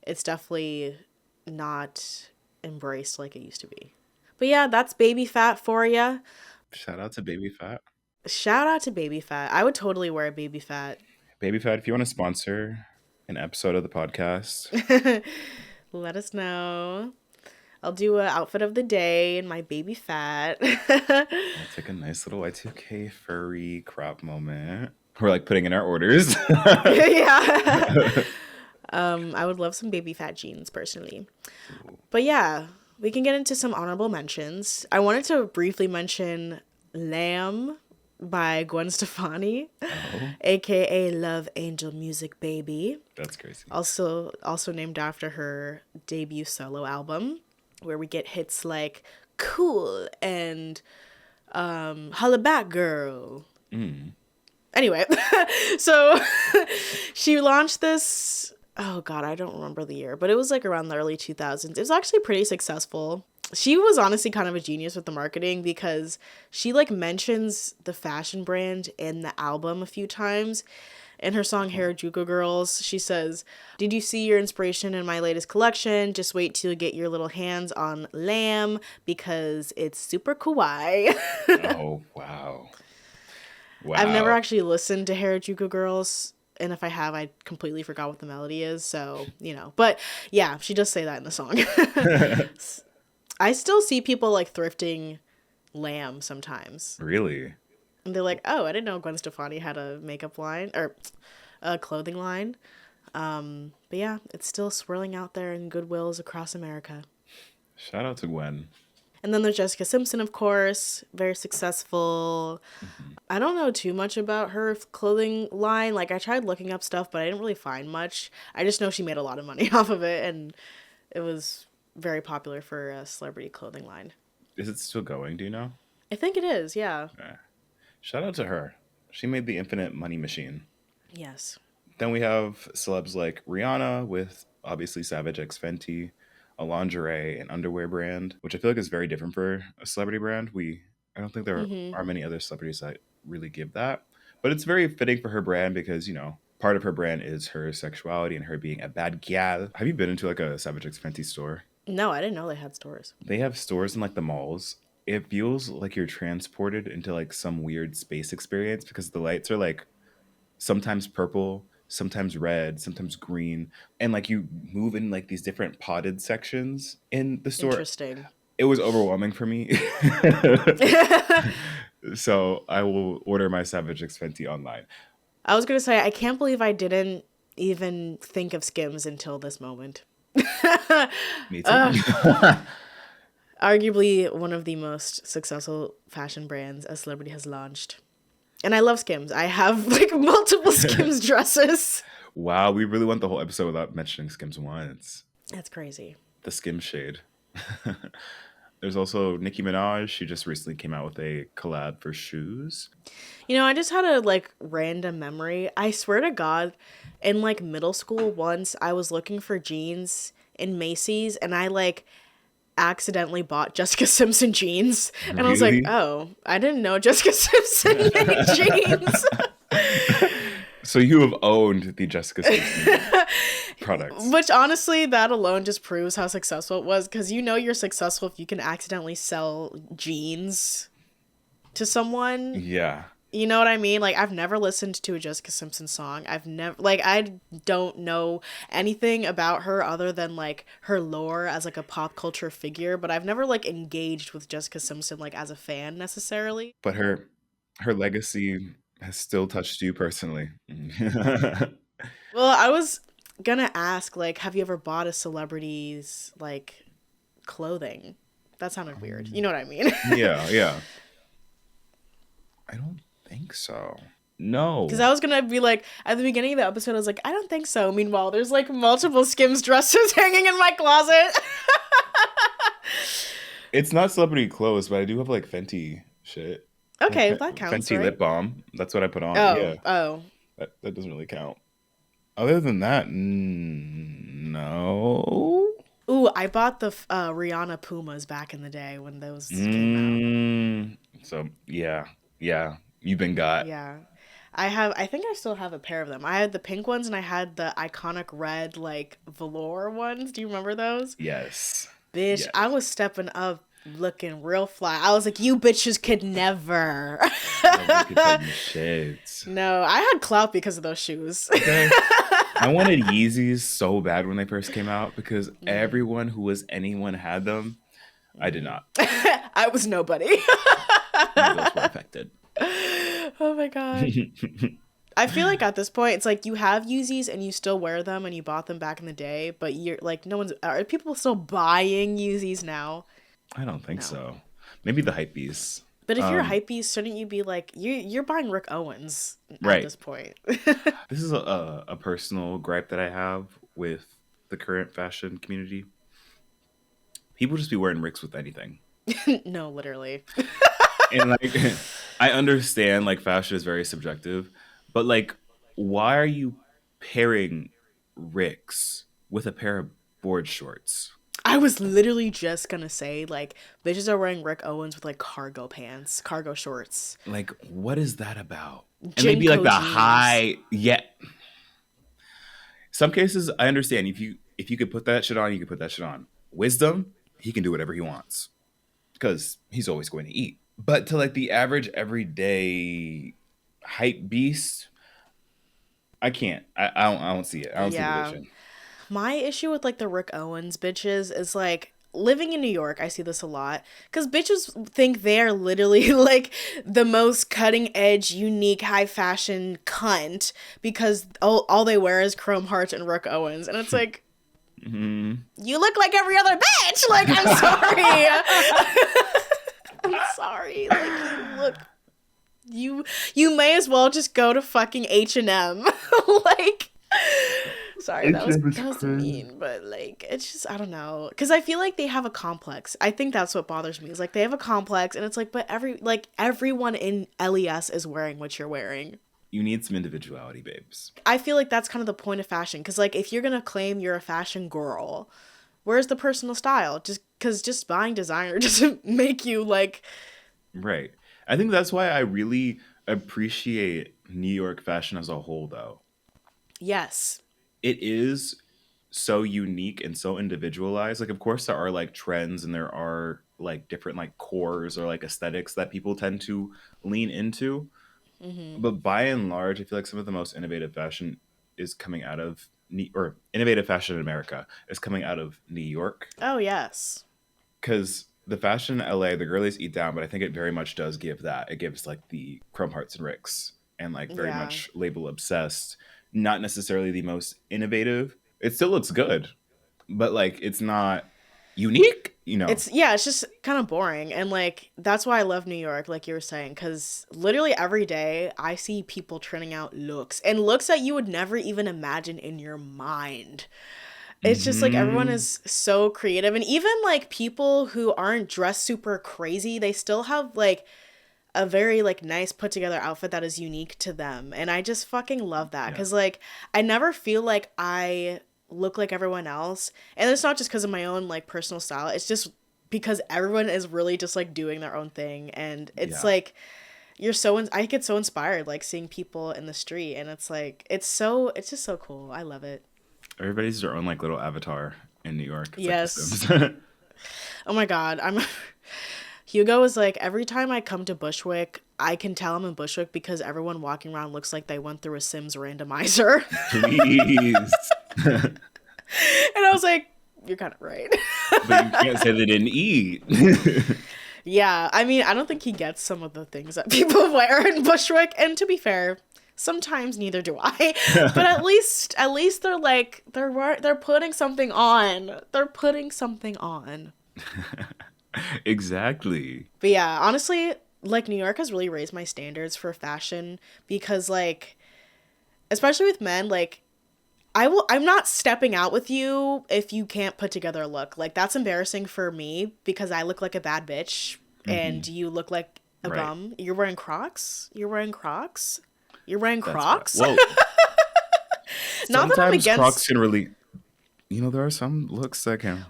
it's definitely not embraced like it used to be. But yeah, that's Baby Fat for ya. Shout out to Baby Fat. Shout out to Baby Fat. I would totally wear a Baby Fat. Baby Fat, if you want to sponsor an episode of the podcast, Let us know. I'll do a outfit of the day in my Baby Fat. we'll take a nice little Y2K furry crop moment. We're like putting in our orders. Yeah. I would love some Baby Fat jeans personally. But yeah, we can get into some honorable mentions. I wanted to briefly mention Lamb by Gwen Stefani, Oh, aka Love Angel Music Baby. that's crazy. Also named after her debut solo album, where we get hits like Cool and Holla Back Girl. Mm. Anyway, so she launched this. Oh God, I don't remember the year, but it was like around the early 2000s. It was actually pretty successful. She was honestly kind of a genius with the marketing because she like mentions the fashion brand in the album a few times. In her song Oh, Harajuku Girls, she says, "Did you see your inspiration in my latest collection? Just wait till you get your little hands on Lamb because it's super kawaii." oh, wow. I've never Wow. actually listened to Harajuku Girls, and if I have, I completely forgot what the melody is, so, you know. But yeah, she does say that in the song. I still see people like thrifting Lamb sometimes. Really? And they're like, oh, I didn't know Gwen Stefani had a makeup line or a clothing line. But yeah, it's still swirling out there in Goodwills across America. Shout out to Gwen. And then there's Jessica Simpson, of course, very successful. Mhm. I don't know too much about her clothing line. Like, I tried looking up stuff, but I didn't really find much. I just know she made a lot of money off of it, and it was very popular for a celebrity clothing line. Is it still going? Do you know? I think it is, yeah. Yeah. Shout out to her. She made the infinite money machine. Yes. Then we have celebs like Rihanna with obviously Savage X Fenty, a lingerie and underwear brand, which I feel like is very different for a celebrity brand. I don't think there Mm-hmm. are many other celebrities that really give that, but it's very fitting for her brand because part of her brand is her sexuality and her being a bad gal. Have you been into like a Savage X Fenty store? No, I didn't know they had stores. They have stores in like the malls. It feels like you're transported into like some weird space experience because the lights are like sometimes purple, sometimes red, sometimes green, and like you move in like these different potted sections in the store. Interesting. It was overwhelming for me. So I will order my Savage X Fenty online. I was gonna say, I can't believe I didn't even think of Skims until this moment. Me too. uh, Arguably one of the most successful fashion brands a celebrity has launched. And I love Skims. I have like multiple Skims dresses. Wow, we really went the whole episode without mentioning Skims once. That's crazy. The Skim shade. There's also Nicki Minaj. She just recently came out with a collab for shoes. You know, I just had a like random memory. I swear to God, in like middle school once I was looking for jeans in Macy's and I like accidentally bought Jessica Simpson jeans. And I was like, Really? oh, I didn't know Jessica Simpson made jeans. So you have owned the Jessica Simpson products. Which honestly, that alone just proves how successful it was because you know you're successful if you can accidentally sell jeans to someone. Yeah. You know what I mean? Like, I've never listened to a Jessica Simpson song. I've never, like, I don't know anything about her other than, like, her lore as, like, a pop culture figure, but I've never, like, engaged with Jessica Simpson, like, as a fan necessarily. But her legacy has still touched you personally. Well, I was gonna ask, like, have you ever bought a celebrity's, like, clothing? That sounded weird. You know what I mean? Yeah, yeah. I don't think so. Because No. I was gonna be like, at the beginning of the episode, I was like, I don't think so. Meanwhile, there's, like, multiple Skims dresses hanging in my closet. It's not celebrity clothes, but I do have like Fenty shit. Like Okay, that counts, Fenty right? lip balm. That's what I put on. Oh, Yeah. oh. That doesn't really count. Other than that, no. Ooh, I bought the Rihanna Pumas back in the day when those came out. So yeah, yeah, you've been got. Yeah. I think I still have a pair of them. I had the pink ones and I had the iconic red, like, velour ones. Do you remember those? Yes, Bitch, I yes. was stepping up looking real fly. I was like, you bitches could never. Oh, look at them shits. No, I had clout because of those shoes. Okay. I wanted Yeezys so bad when they first came out because Mm, everyone who was anyone had them. I did mm. not. I was nobody. None of those were affected. Oh my god. I feel like at this point, it's like you have Yeezys and you still wear them and you bought them back in the day, but you're like, no one's. Are people still buying Yeezys now? I don't think No. so. Maybe the hype beasts. But if you're a Um, hypebeast, shouldn't you be like you're buying Rick Owens at right. this point? This is a personal gripe that I have with the current fashion community. People just be wearing Ricks with anything. No, literally. And like I understand like fashion is very subjective, but like why are you pairing Ricks with a pair of board shorts? I was literally just gonna say like bitches are wearing Rick Owens with like cargo pants, cargo shorts, Like what is that about? And maybe like Jinko the jeans. high, yeah. Some cases I understand if you could put that shit on, you could put that shit on. Wisdom, he can do whatever he wants because he's always going to eat. But to like the average everyday hype beast, I can't. I don't see it. I don't see the Yeah. vision. My issue with like the Rick Owens bitches is like living in New York, I see this a lot because bitches think they're literally like the most cutting edge, unique, high fashion cunt because all they wear is Chrome Hearts and Rick Owens. And it's like, Mhm. you look like every other bitch. Like, I'm sorry. I'm sorry. Like, you may as well just go to fucking H&M. Like, sorry, H&M is that was crazy. mean, but like it's just I don't know because I feel like they have a complex. I think that's what bothers me is like they have a complex, and it's like but everyone in LES is wearing what you're wearing. You need some individuality, babes. I feel like that's kind of the point of fashion because like if you're gonna claim you're a fashion girl, where's the personal style? Just because just buying designer doesn't make you like Right. I think that's why I really appreciate New York fashion as a whole, though. yes, It is so unique and so individualized. Like, of course, there are like trends and there are like different like cores or like aesthetics that people tend to lean into. mm-hmm. But by and large, I feel like some of the most innovative fashion is coming out of or innovative fashion in America is coming out of New York Oh yes, because the fashion in LA, the girlies eat down, but I think it very much does give that. It gives like the Chrome Hearts and Ricks and like very yeah. much label obsessed. Not necessarily the most innovative. It still looks good, but like it's not unique, you know. It's yeah, it's just kind of boring and like that's why I love New York like you were saying cuz literally every day I see people trending out looks and looks that you would never even imagine in your mind. It's just like everyone Hmm. is so creative and even like people who aren't dressed super crazy, they still have like a very like nice put together outfit that is unique to them. And I just fucking love that Yeah. cuz like I never feel like I look like everyone else. And it's not just cuz of my own like personal style. It's just because everyone is really just like doing their own thing and it's Yeah. like I get so inspired like seeing people in the street and it's like it's just so cool. I love it. Everybody's their own like little avatar in New York. It's like The Yes. Sims. Oh my god. I'm Hugo is like, every time I come to Bushwick, I can tell I'm in Bushwick because everyone walking around looks like they went through a Sims randomizer. Please. And I was like, you're kind of right. But you can't say they didn't eat. Yeah, I mean, I don't think he gets some of the things that people wear in Bushwick. And to be fair, sometimes neither do I. But at least they're like, they're putting something on. They're putting something on. Exactly. But yeah, honestly, like New York has really raised my standards for fashion because like especially with men, like I'm not stepping out with you if you can't put together a look. Like that's embarrassing for me because I look like a bad bitch and Hmm. you look like a Right. bum. You're wearing Crocs? You're wearing Crocs? You're wearing That's what. Crocs? Whoa. Not that I'm Sometimes Crocs against can really, there are some looks that can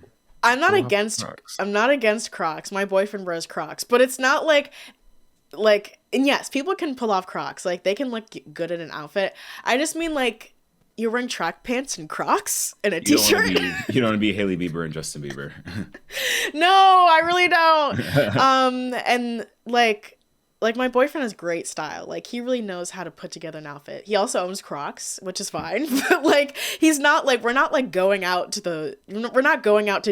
I'm not pull off against Crocs. I'm not against Crocs. My boyfriend wears Crocs, but it's not like and yes, people can pull off Crocs. Like they can look good in an outfit. I just mean like you're wearing track pants and Crocs and a You don't want to t-shirt. be you don't want to be Haley Bieber and Justin Bieber. No, I really don't. And like my boyfriend has great style. Like he really knows how to put together an outfit. He also owns Crocs, which is fine. But like he's not like we're not going out to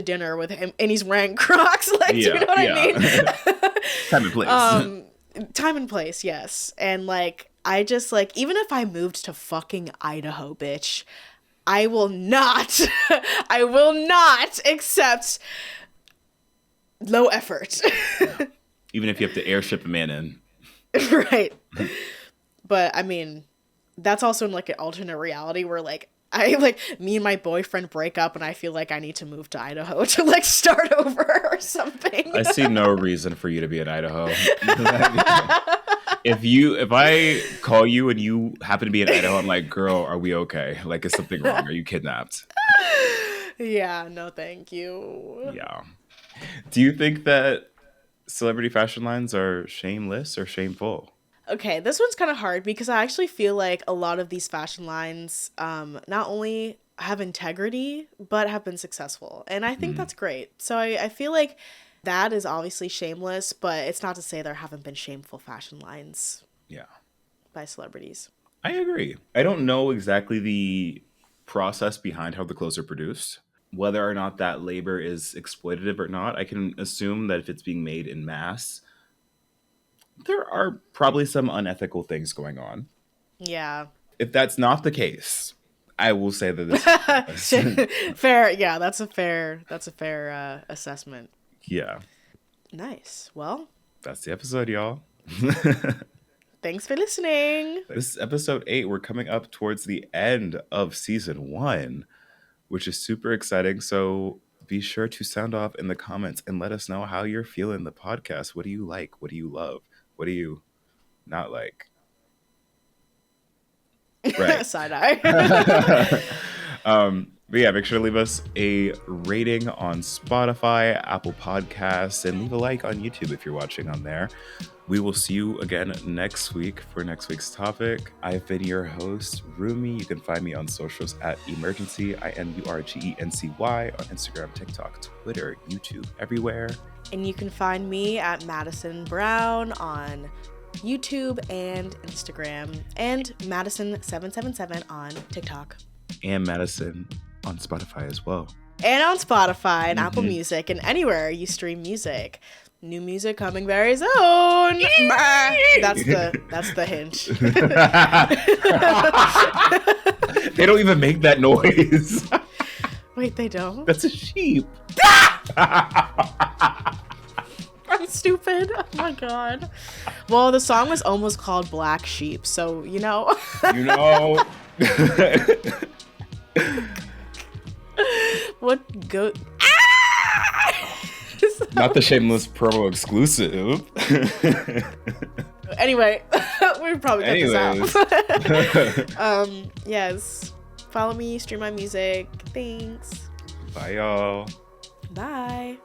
dinner with him and he's wearing Crocs. Like, do you Yeah, know what I yeah. mean? Time and place. Time and place, yes. And like I just like even if I moved to fucking Idaho, bitch, I will not I will not accept low effort. Even if you have to airship a man in. Right. But I mean, that's also in like an alternate reality where like I like me and my boyfriend break up and I feel like I need to move to Idaho to like start over or something. I see no reason for you to be in Idaho. If I call you and you happen to be in Idaho, I'm like, girl, are we okay? Like, is something wrong? Are you kidnapped? Yeah, no thank you. Yeah. Do you think that celebrity fashion lines are shameless or shameful? Okay, this one's kind of hard because I actually feel like a lot of these fashion lines not only have integrity, but have been successful. And I think that's great. So I feel like that is obviously shameless, but it's not to say there haven't been shameful fashion lines Yeah. by celebrities. I agree. I don't know exactly the process behind how the clothes are produced. Whether or not that labor is exploitative or not, I can assume that if it's being made in mass, there are probably some unethical things going on. Yeah. If that's not the case, I will say that this is Fair. Yeah, that's a fair assessment. yeah. Nice. Well, That's the episode, y'all. thanks for listening. This is episode 8. We're coming up towards the end of season 1, which is super exciting. So be sure to sound off in the comments and let us know how you're feeling the podcast. What do you like? What do you love? What do you not like? Right. Side eye. But yeah, make sure to leave us a rating on Spotify, Apple Podcasts, and leave a like on YouTube if you're watching on there. We will see you again next week for next week's topic. I've been your host, Rumi. You can find me on socials at Emergency, IMURGENCY, on Instagram, TikTok, Twitter, YouTube, everywhere. And you can find me at Madisyn Brown on YouTube and Instagram, and Madisyn777 on TikTok. And Madisyn on Spotify as well. And on Spotify and Apple Music and anywhere you stream music. New music coming very soon. That's the hint. They don't even make that noise. Wait, they don't? That's a sheep. I'm stupid. Oh my god. Well, the song was almost called Black Sheep, so you know. You know. What go? Not the Shameless promo exclusive. Anyway, we probably cut this out. Yes. Follow me, stream my music. Thanks. Bye, y'all. Bye.